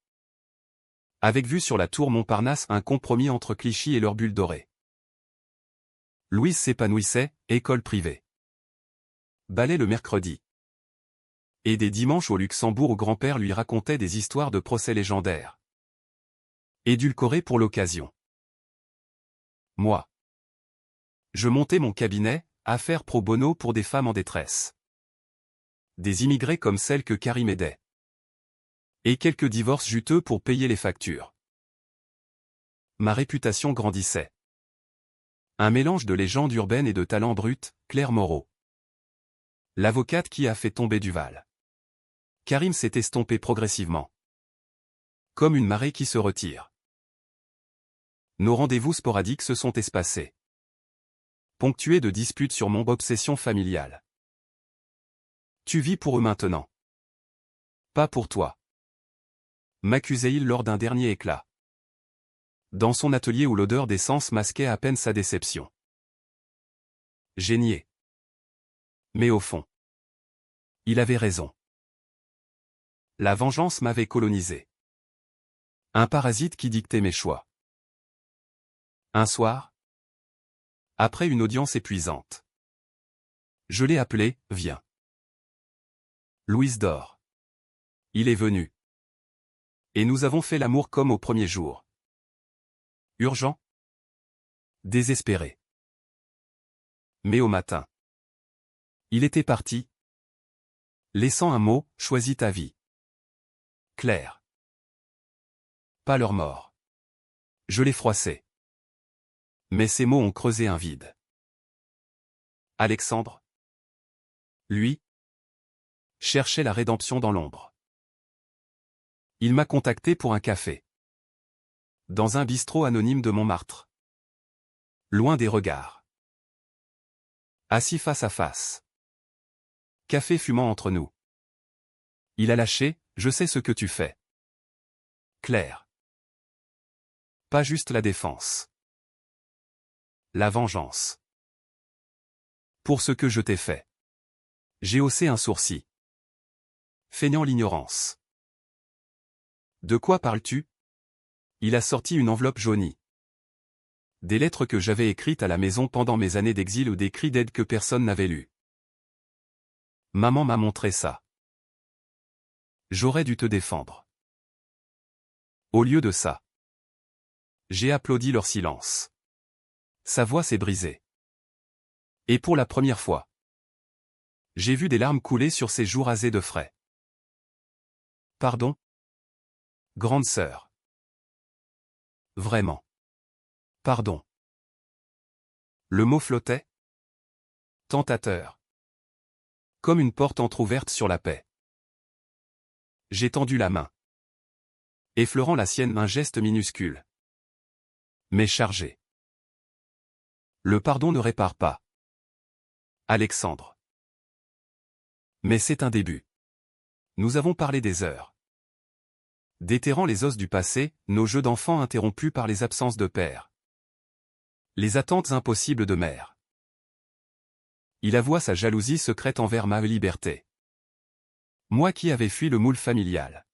[SPEAKER 1] Avec vue sur la tour Montparnasse, un compromis entre Clichy et leur bulle dorée. Louise s'épanouissait, école privée. Ballet le mercredi. Et des dimanches au Luxembourg où grand-père lui racontait des histoires de procès légendaires. Édulcorées pour l'occasion. Moi. Je montais mon cabinet, affaires pro bono pour des femmes en détresse. Des immigrés comme celle que Karim aidait. Et quelques divorces juteux pour payer les factures. Ma réputation grandissait. Un mélange de légende urbaine et de talent brut, Claire Moreau. L'avocate qui a fait tomber Duval. Karim s'est estompé progressivement. Comme une marée qui se retire. Nos rendez-vous sporadiques se sont espacés. Ponctués de disputes sur mon obsession familiale. Tu vis pour eux maintenant. Pas pour toi. M'accusait-il lors d'un dernier éclat. Dans son atelier où l'odeur d'essence masquait à peine sa déception. J'ai nié. Mais au fond, il avait raison. La vengeance m'avait colonisé. Un parasite qui dictait mes choix. Un soir, après une audience épuisante, je l'ai appelé, viens. Louise dort. Il est venu. Et nous avons fait l'amour comme au premier jour. Urgent. Désespéré. Mais au matin, il était parti. Laissant un mot, choisis ta vie. Claire. Pas leur mort. Je l'ai froissé. Mais ces mots ont creusé un vide. Alexandre. Lui. Cherchait la rédemption dans l'ombre. Il m'a contacté pour un café. Dans un bistrot anonyme de Montmartre. Loin des regards. Assis face à face. Café fumant entre nous. Il a lâché, je sais ce que tu fais. Claire. Pas juste la défense. La vengeance. Pour ce que je t'ai fait. J'ai haussé un sourcil. Feignant l'ignorance. De quoi parles-tu? Il a sorti une enveloppe jaunie. Des lettres que j'avais écrites à la maison pendant mes années d'exil ou des cris d'aide que personne n'avait lus. Maman m'a montré ça. J'aurais dû te défendre. Au lieu de ça, j'ai applaudi leur silence. Sa voix s'est brisée. Et pour la première fois, j'ai vu des larmes couler sur ses joues rasées de frais. Pardon? Grande sœur. Vraiment. Pardon. Le mot flottait. Tentateur. Comme une porte entr'ouverte sur la paix. J'ai tendu la main. Effleurant la sienne un geste minuscule. Mais chargé. Le pardon ne répare pas. Alexandre. Mais c'est un début. Nous avons parlé des heures. Déterrant les os du passé, nos jeux d'enfants interrompus par les absences de père. Les attentes impossibles de mère. Il avoua sa jalousie secrète envers ma liberté. Moi qui avais fui le moule familial.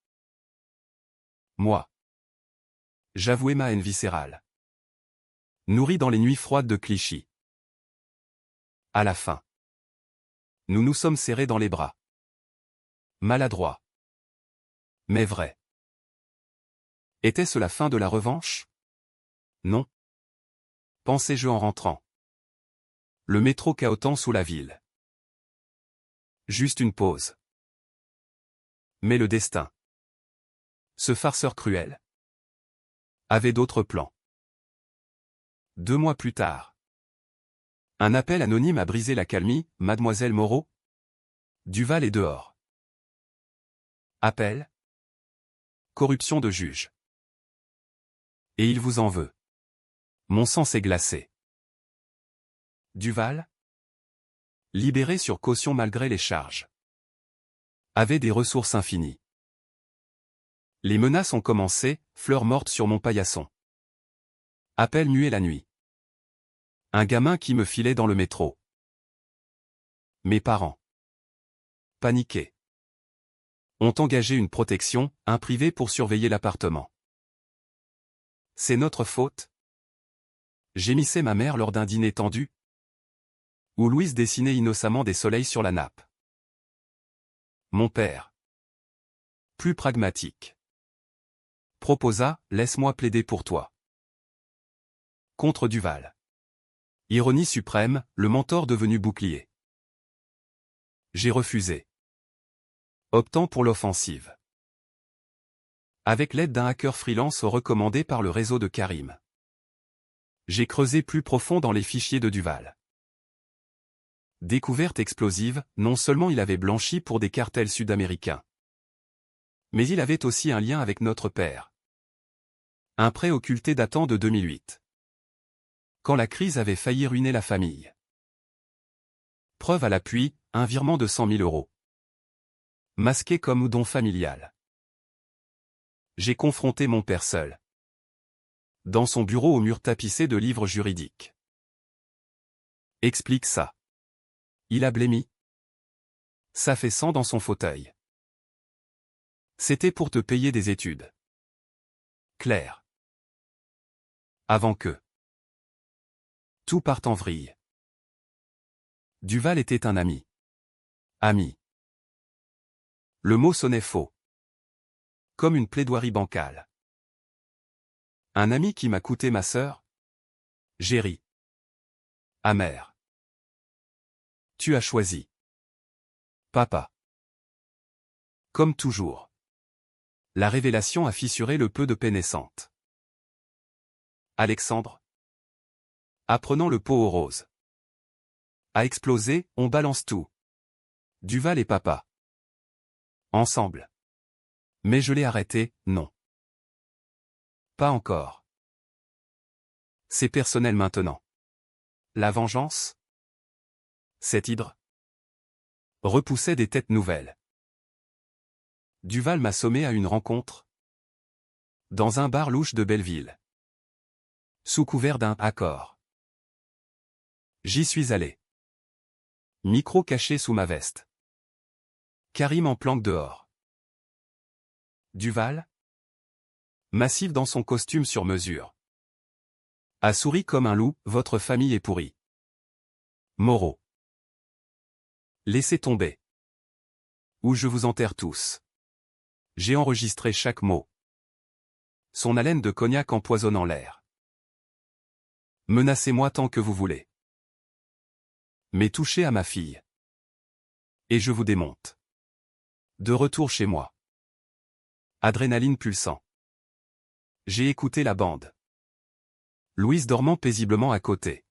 [SPEAKER 1] Moi. J'avouai ma haine viscérale. Nourrie dans les nuits froides de Clichy. À la fin. Nous nous sommes serrés dans les bras. Maladroit. Mais vrai. Était-ce la fin de la revanche? Non. Pensais-je en rentrant. Le métro cahotant sous la ville. Juste une pause. Mais le destin. Ce farceur cruel. Avait d'autres plans. 2 mois plus tard. Un appel anonyme a brisé l'accalmie, Mademoiselle Moreau. Duval est dehors. Appel. Corruption de juge. Et il vous en veut. Mon sang s'est glacé. Duval. Libéré sur caution malgré les charges. Avait des ressources infinies. Les menaces ont commencé, fleurs mortes sur mon paillasson. Appel muet la nuit. Un gamin qui me filait dans le métro. Mes parents. Paniqués. Ont engagé une protection, un privé pour surveiller l'appartement. C'est notre faute? Gémissait ma mère lors d'un dîner tendu, où Louise dessinait innocemment des soleils sur la nappe. Mon père. Plus pragmatique. Proposa, laisse-moi plaider pour toi. Contre Duval. Ironie suprême, le mentor devenu bouclier. J'ai refusé. optant pour l'offensive. Avec l'aide d'un hacker freelance recommandé par le réseau de Karim. J'ai creusé plus profond dans les fichiers de Duval. Découverte explosive, non seulement il avait blanchi pour des cartels sud-américains, mais il avait aussi un lien avec notre père. Un prêt occulté datant de 2008. Quand la crise avait failli ruiner la famille. Preuve à l'appui, un virement de 100 000 euros. Masqué comme don familial. J'ai confronté mon père seul. Dans son bureau au mur tapissé de livres juridiques. Explique ça. Il a blêmi. S'affaissant dans son fauteuil. C'était pour te payer des études. Claire. Avant que tout parte en vrille. Duval était un ami. Ami. Le mot sonnait faux. Comme une plaidoirie bancale. Un ami qui m'a coûté ma sœur? J'ai ri. Amer. Tu as choisi. Papa. Comme toujours. La révélation a fissuré le peu de paix naissante. Alexandre. Apprenant le pot aux roses. A explosé, on balance tout. Duval et papa. Ensemble. Mais je l'ai arrêté, non. Pas encore. C'est personnel maintenant. La vengeance? Cette hydre repoussait des têtes nouvelles. Duval m'a sommé à une rencontre. Dans un bar louche de Belleville. Sous couvert d'un accord. J'y suis allé. Micro caché sous ma veste. Karim en planque dehors. Duval? Massif dans son costume sur mesure. A souri comme un loup, votre famille est pourrie. Moreau. Laissez tomber. Ou je vous enterre tous. J'ai enregistré chaque mot. Son haleine de cognac empoisonnant l'air. Menacez-moi tant que vous voulez. Mais touchez à ma fille. Et je vous démonte. De retour chez moi. Adrénaline pulsant. J'ai écouté la bande. Louise dormant paisiblement à côté.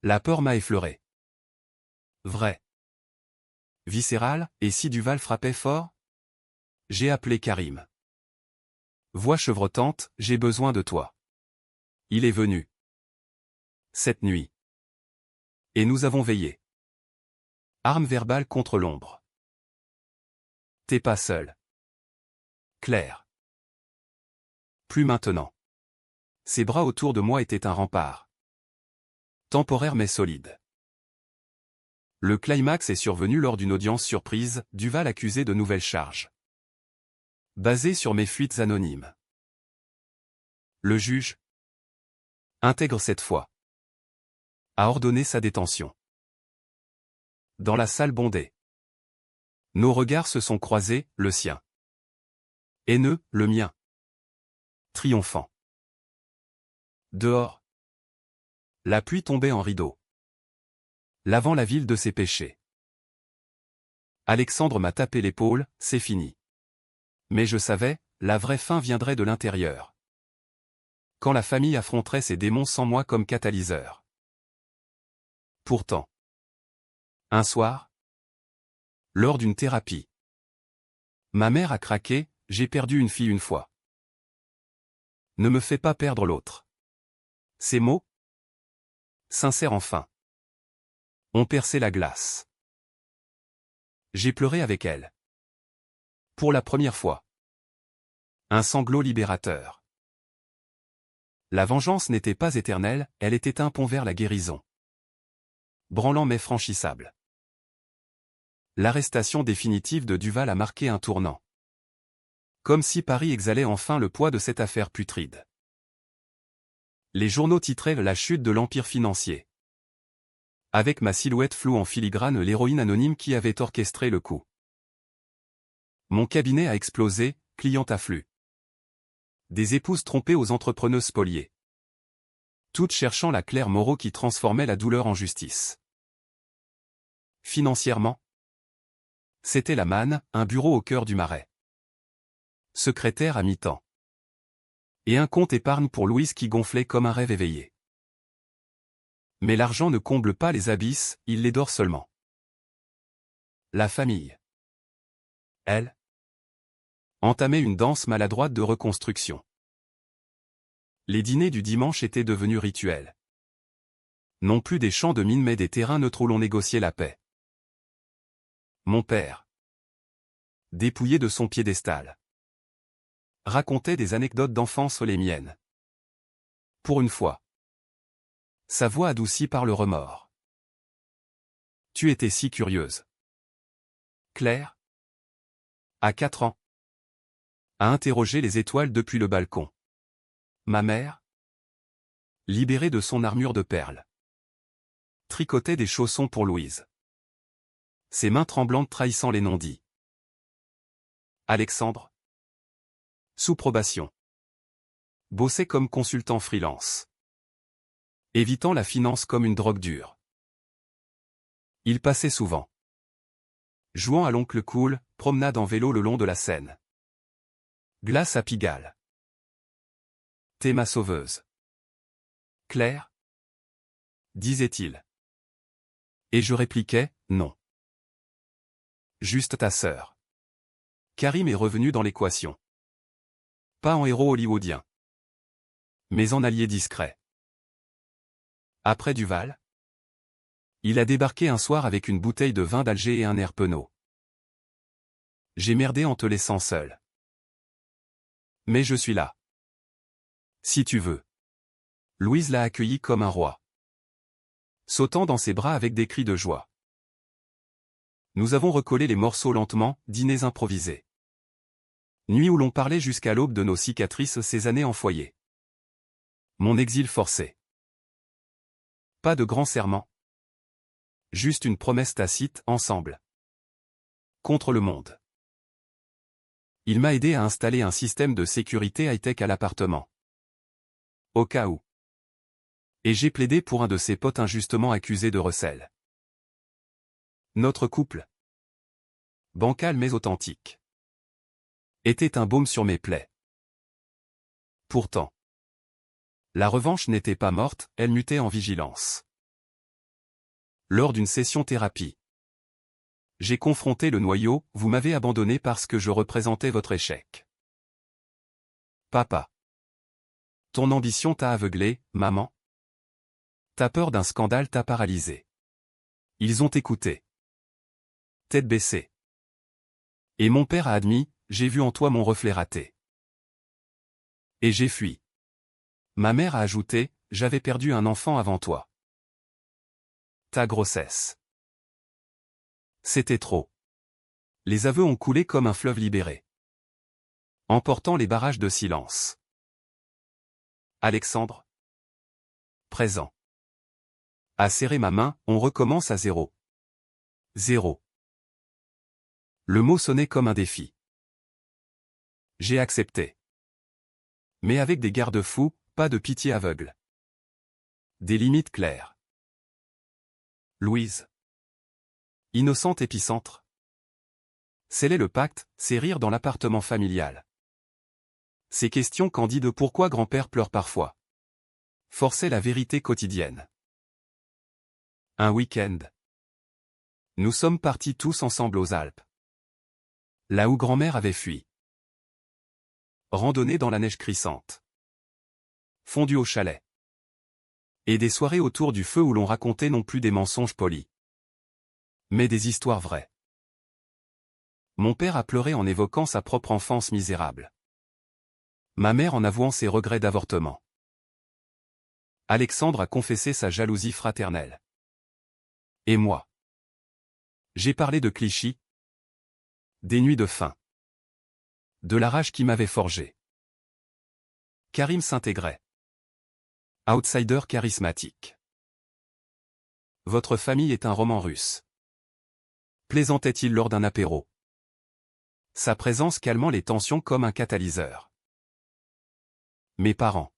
[SPEAKER 1] La peur m'a effleuré. Vrai. Viscéral, et si Duval frappait fort? J'ai appelé Karim. Voix chevrotante, j'ai besoin de toi. Il est venu. Cette nuit. Et nous avons veillé. Arme verbale contre l'ombre. T'es pas seul. Claire. Plus maintenant. Ses bras autour de moi étaient un rempart. Temporaire mais solide. Le climax est survenu lors d'une audience surprise, Duval accusé de nouvelles charges. Basées sur mes fuites anonymes. Le juge intègre cette fois. A ordonné sa détention. Dans la salle bondée. Nos regards se sont croisés, le sien. Haineux, le mien. Triomphant. Dehors. La pluie tombait en rideau. Lavant la ville de ses péchés. Alexandre m'a tapé l'épaule, c'est fini. Mais je savais, la vraie fin viendrait de l'intérieur. Quand la famille affronterait ses démons sans moi comme catalyseur. Pourtant. Un soir. Lors d'une thérapie. Ma mère a craqué, j'ai perdu une fille une fois. Ne me fais pas perdre l'autre. Ces mots, sincères enfin, ont percé la glace. J'ai pleuré avec elle. Pour la première fois. Un sanglot libérateur. La vengeance n'était pas éternelle, elle était un pont vers la guérison. Branlant mais franchissable. L'arrestation définitive de Duval a marqué un tournant. Comme si Paris exhalait enfin le poids de cette affaire putride. Les journaux titraient la chute de l'empire financier. Avec ma silhouette floue en filigrane, l'héroïne anonyme qui avait orchestré le coup. Mon cabinet a explosé, client afflux. Des épouses trompées aux entrepreneuses spoliées. Toutes cherchant la Claire Moreau qui transformait la douleur en justice. Financièrement, C'était la manne, un bureau au cœur du Marais. Secrétaire à mi-temps. Et un compte épargne pour Louise qui gonflait comme un rêve éveillé. Mais l'argent ne comble pas les abysses, il les dore seulement. La famille. Elle entamait une danse maladroite de reconstruction. Les dîners du dimanche étaient devenus rituels. Non plus des champs de mine mais des terrains neutres où l'on négociait la paix. Mon père, dépouillé de son piédestal, racontait des anecdotes d'enfance les miennes. Pour une fois. Sa voix adoucie par le remords. Tu étais si curieuse. Claire, à 4 ans, a interrogé les étoiles depuis le balcon. Ma mère, libérée de son armure de perles, tricotait des chaussons pour Louise. Ses mains tremblantes trahissant les non-dits. Alexandre, sous probation, bossait comme consultant freelance, évitant la finance comme une drogue dure. Il passait souvent, jouant à l'oncle cool, promenade en vélo le long de la Seine. Glace à Pigalle. T'es ma sauveuse. Claire, disait-il. Et je répliquais, non. Juste ta sœur. Karim est revenu dans l'équation. Pas en héros hollywoodien, mais en allié discret. Après Duval, il a débarqué un soir avec une bouteille de vin d'Alger et un air penaud. J'ai merdé en te laissant seul. Mais je suis là. Si tu veux. Louise l'a accueilli comme un roi, sautant dans ses bras avec des cris de joie. Nous avons recollé les morceaux lentement, dîners improvisés. Nuit où l'on parlait jusqu'à l'aube de nos cicatrices, ces années en foyer. Mon exil forcé. Pas de grand serment. Juste une promesse tacite, ensemble. Contre le monde. Il m'a aidé à installer un système de sécurité high-tech à l'appartement. Au cas où. Et j'ai plaidé pour un de ses potes injustement accusé de recel. Notre couple, bancal mais authentique, était un baume sur mes plaies. Pourtant, la revanche n'était pas morte, elle mutait en vigilance. Lors d'une session thérapie, j'ai confronté le noyau, vous m'avez abandonné parce que je représentais votre échec. Papa. Ton ambition t'a aveuglé, maman. Ta peur d'un scandale t'a paralysé. Ils ont écouté. Tête baissée. Et mon père a admis, j'ai vu en toi mon reflet raté. Et j'ai fui. Ma mère a ajouté, j'avais perdu un enfant avant toi. Ta grossesse. C'était trop. Les aveux ont coulé comme un fleuve libéré, emportant les barrages de silence. Alexandre, présent, a serré ma main, on recommence à zéro. Zéro. Le mot sonnait comme un défi. J'ai accepté. Mais avec des garde-fous, pas de pitié aveugle. Des limites claires. Louise. Innocente épicentre. Sceller le pacte, c'est rire dans l'appartement familial. Ces questions candides pourquoi grand-père pleure parfois. Forcer la vérité quotidienne. Un week-end. Nous sommes partis tous ensemble aux Alpes. Là où grand-mère avait fui. Randonnée dans la neige crissante. Fondue au chalet. Et des soirées autour du feu où l'on racontait non plus des mensonges polis, mais des histoires vraies. Mon père a pleuré en évoquant sa propre enfance misérable. Ma mère en avouant ses regrets d'avortement. Alexandre a confessé sa jalousie fraternelle. Et moi. J'ai parlé de Clichy. Des nuits de faim. De la rage qui m'avait forgé. Karim s'intégrait. Outsider charismatique. Votre famille est un roman russe. Plaisantait-il lors d'un apéro. Sa présence calmant les tensions comme un catalyseur. Mes parents.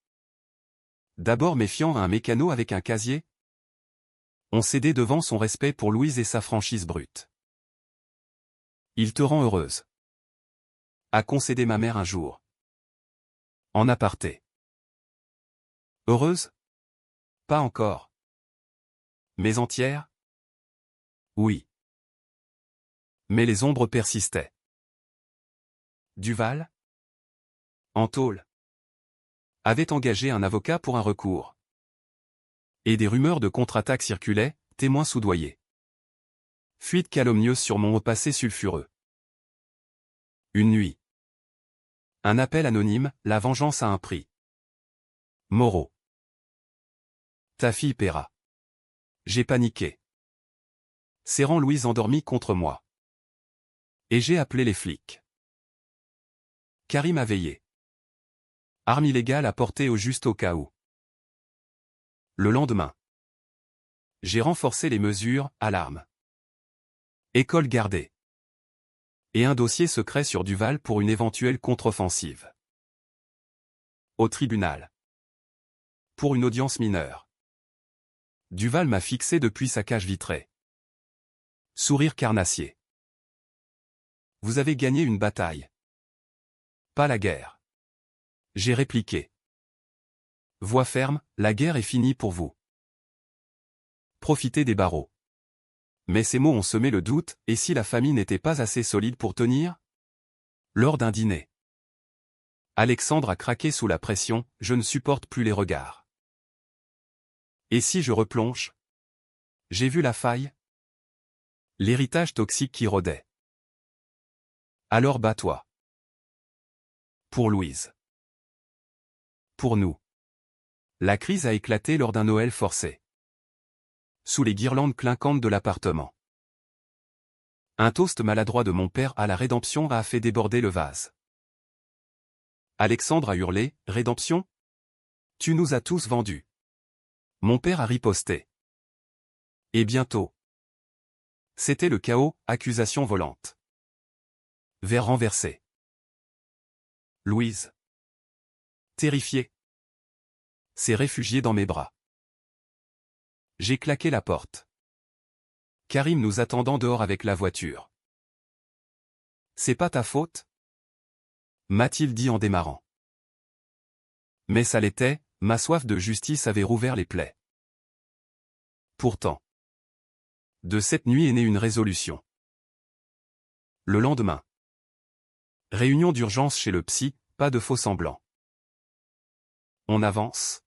[SPEAKER 1] D'abord méfiants à un mécano avec un casier, ont cédé devant son respect pour Louise et sa franchise brute. Il te rend heureuse. A concédé ma mère un jour. En aparté. Heureuse? Pas encore. Mais entière? Oui. Mais les ombres persistaient. Duval, en tôle, avait engagé un avocat pour un recours. Et des rumeurs de contre-attaque circulaient, témoins soudoyés. Fuite calomnieuse sur mon haut passé sulfureux. Une nuit. Un appel anonyme, la vengeance a un prix. Moreau. Ta fille paiera. J'ai paniqué. Serrant Louise endormie contre moi. Et j'ai appelé les flics. Karim a veillé. Arme illégale à porter au juste au cas où. Le lendemain. J'ai renforcé les mesures, alarme. École gardée. Et un dossier secret sur Duval pour une éventuelle contre-offensive. Au tribunal. Pour une audience mineure. Duval m'a fixé depuis sa cage vitrée. Sourire carnassier. Vous avez gagné une bataille. Pas la guerre. J'ai répliqué. Voix ferme, la guerre est finie pour vous. Profitez des barreaux. Mais ces mots ont semé le doute, et si la famille n'était pas assez solide pour tenir? Lors d'un dîner. Alexandre a craqué sous la pression, je ne supporte plus les regards. Et si je replonge? J'ai vu la faille? L'héritage toxique qui rôdait. Alors bats-toi. Pour Louise. Pour nous. La crise a éclaté lors d'un Noël forcé. Sous les guirlandes clinquantes de l'appartement. Un toast maladroit de mon père à la rédemption a fait déborder le vase. Alexandre a hurlé, « Rédemption? Tu nous as tous vendus. » Mon père a riposté. Et bientôt. C'était le chaos, accusation volante. Verre renversé. Louise. Terrifiée. S'est réfugiée dans mes bras. J'ai claqué la porte. Karim nous attendant dehors avec la voiture. C'est pas ta faute? M'a-t-il dit en démarrant. Mais ça l'était, ma soif de justice avait rouvert les plaies. Pourtant. De cette nuit est née une résolution. Le lendemain. Réunion d'urgence chez le psy, pas de faux semblants. On avance?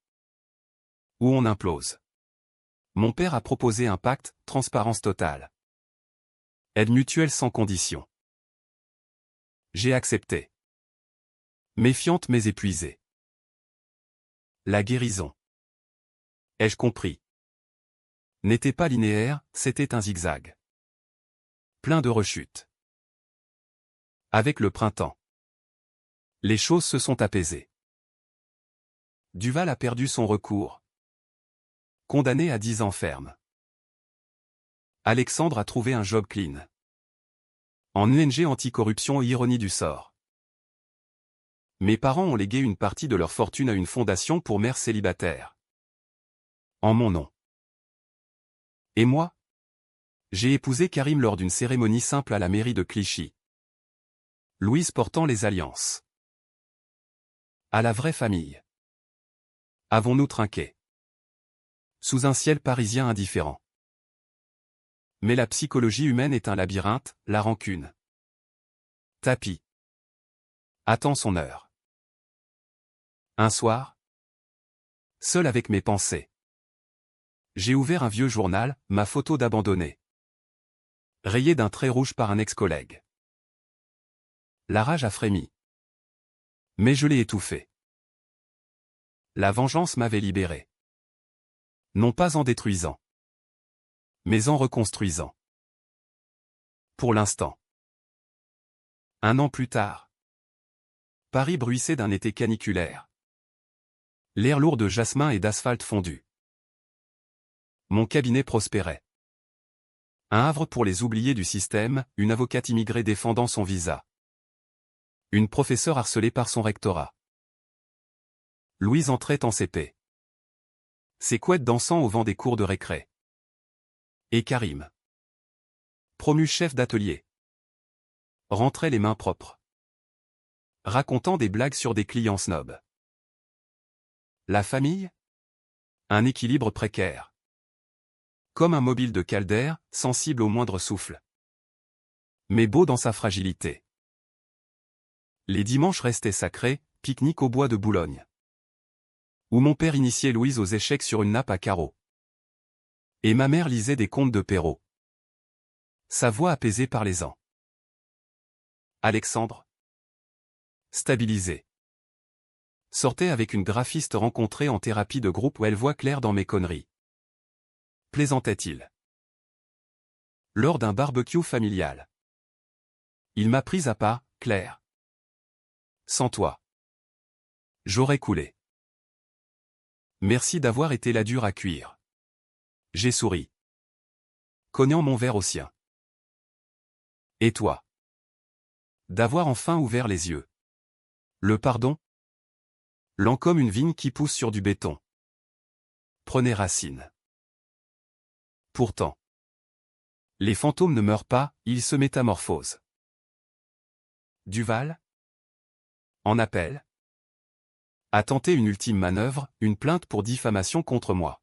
[SPEAKER 1] Ou on implose? Mon père a proposé un pacte, transparence totale. Aide mutuelle sans condition. J'ai accepté. Méfiante mais épuisée. La guérison. Ai-je compris? N'était pas linéaire, c'était un zigzag. Plein de rechutes. Avec le printemps. Les choses se sont apaisées. Duval a perdu son recours. Condamné à 10 ans ferme. Alexandre a trouvé un job clean. En ONG anticorruption et ironie du sort. Mes parents ont légué une partie de leur fortune à une fondation pour mères célibataires. En mon nom. Et moi? J'ai épousé Karim lors d'une cérémonie simple à la mairie de Clichy. Louise portant les alliances. À la vraie famille. Avons-nous trinqué? Sous un ciel parisien indifférent. Mais la psychologie humaine est un labyrinthe, la rancune. Tapis. Attend son heure. Un soir. Seul avec mes pensées. J'ai ouvert un vieux journal, ma photo d'abandonné. Rayée d'un trait rouge par un ex-collègue. La rage a frémi. Mais je l'ai étouffée. La vengeance m'avait libéré. Non pas en détruisant. Mais en reconstruisant. Pour l'instant. Un an plus tard. Paris bruissait d'un été caniculaire. L'air lourd de jasmin et d'asphalte fondu. Mon cabinet prospérait. Un havre pour les oubliés du système, une avocate immigrée défendant son visa. Une professeure harcelée par son rectorat. Louise entrait en CP. Ses couettes dansant au vent des cours de récré. Et Karim. Promu chef d'atelier. Rentrait les mains propres. Racontant des blagues sur des clients snobs. La famille? Un équilibre précaire. Comme un mobile de Calder, sensible au moindre souffle. Mais beau dans sa fragilité. Les dimanches restaient sacrés, pique-nique au bois de Boulogne. Où mon père initiait Louise aux échecs sur une nappe à carreaux. Et ma mère lisait des contes de Perrault. Sa voix apaisée par les ans. Alexandre, stabilisé, sortait avec une graphiste rencontrée en thérapie de groupe où elle voit clair dans mes conneries. Plaisantait-il. Lors d'un barbecue familial. Il m'a prise à part, Claire. Sans toi, j'aurais coulé. Merci d'avoir été la dure à cuire. J'ai souri. Cognant mon verre au sien. Et toi? D'avoir enfin ouvert les yeux. Le pardon? Lent comme une vigne qui pousse sur du béton. Prenez racine. Pourtant. Les fantômes ne meurent pas, ils se métamorphosent. Duval? En appel? A tenté une ultime manœuvre, une plainte pour diffamation contre moi.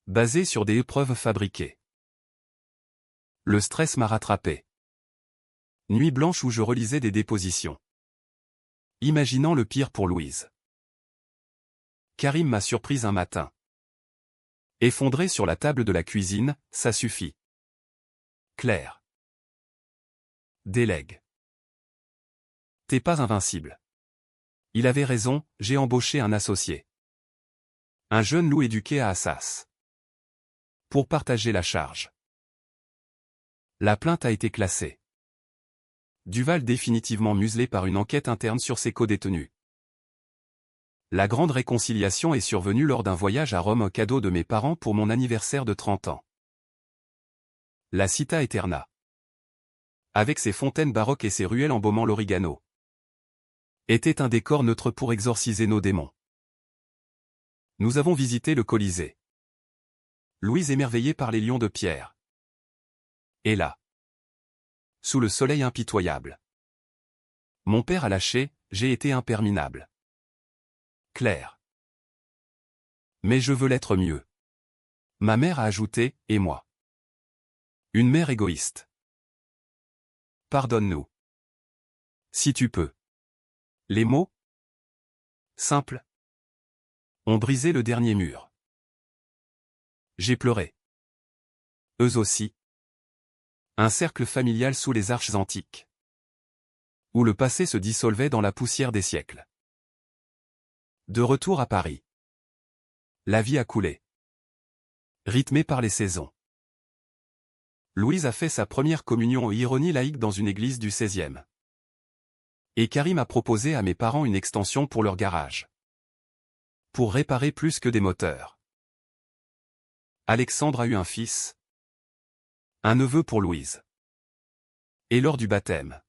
[SPEAKER 1] Basée sur des épreuves fabriquées. Le stress m'a rattrapé. Nuit blanche où je relisais des dépositions. Imaginant le pire pour Louise. Karim m'a surprise un matin. Effondré sur la table de la cuisine, ça suffit. Claire. Délègue. T'es pas invincible. Il avait raison, j'ai embauché un associé. Un jeune loup éduqué à Assas. Pour partager la charge. La plainte a été classée. Duval définitivement muselé par une enquête interne sur ses codétenus. La grande réconciliation est survenue lors d'un voyage à Rome, cadeau de mes parents pour mon anniversaire de 30 ans. La Città Eterna. Avec ses fontaines baroques et ses ruelles embaumant l'Origano. Était un décor neutre pour exorciser nos démons. Nous avons visité le Colisée. Louise émerveillée par les lions de pierre. Et là. Sous le soleil impitoyable. Mon père a lâché, j'ai été imperminable. Claire. Mais je veux l'être mieux. Ma mère a ajouté, et moi. Une mère égoïste. Pardonne-nous. Si tu peux. Les mots simples ont brisé le dernier mur. J'ai pleuré. Eux aussi. Un cercle familial sous les arches antiques. Où le passé se dissolvait dans la poussière des siècles. De retour à Paris. La vie a coulé. Rythmée par les saisons. Louise a fait sa première communion aux ironies laïques dans une église du 16e. Et Karim a proposé à mes parents une extension pour leur garage. Pour réparer plus que des moteurs. Alexandre a eu un fils. Un neveu pour Louise. Et lors du baptême.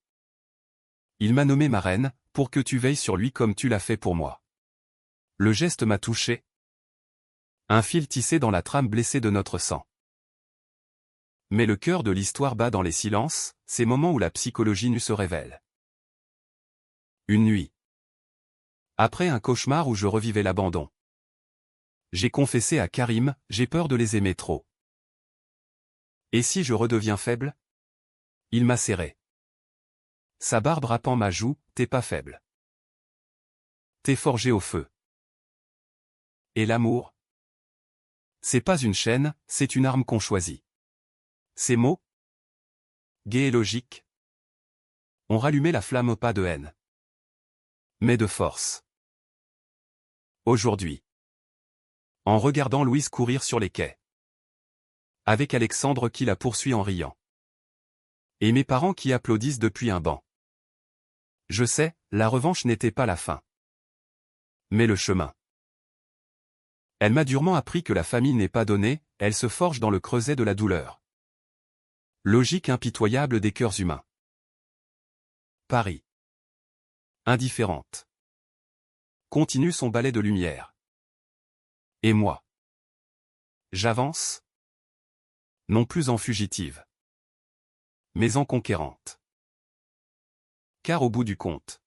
[SPEAKER 1] Il m'a nommé marraine, pour que tu veilles sur lui comme tu l'as fait pour moi. Le geste m'a touché. Un fil tissé dans la trame blessée de notre sang. Mais le cœur de l'histoire bat dans les silences, ces moments où la psychologie nue se révèle. Une nuit. Après un cauchemar où je revivais l'abandon. J'ai confessé à Karim, j'ai peur de les aimer trop. Et si je redeviens faible? Il m'a serré. Sa barbe râpant ma joue, t'es pas faible. T'es forgé au feu. Et l'amour? C'est pas une chaîne, c'est une arme qu'on choisit. Ces mots, gais et logiques, ont rallumé la flamme pas de haine, mais de force. Aujourd'hui. En regardant Louise courir sur les quais. Avec Alexandre qui la poursuit en riant. Et mes parents qui applaudissent depuis un banc. Je sais, la revanche n'était pas la fin. Mais le chemin. Elle m'a durement appris que la famille n'est pas donnée, elle se forge dans le creuset de la douleur. Logique impitoyable des cœurs humains. Paris. Indifférente. Continue son balai de lumière. Et moi. J'avance. Non plus en fugitive. Mais en conquérante. Car au bout du compte,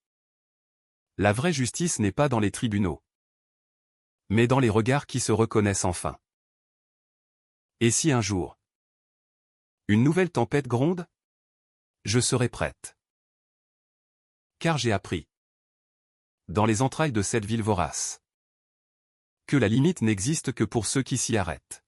[SPEAKER 1] la vraie justice n'est pas dans les tribunaux, mais dans les regards qui se reconnaissent enfin. Et si un jour, une nouvelle tempête gronde, je serai prête. Car j'ai appris, dans les entrailles de cette ville vorace, que la limite n'existe que pour ceux qui s'y arrêtent.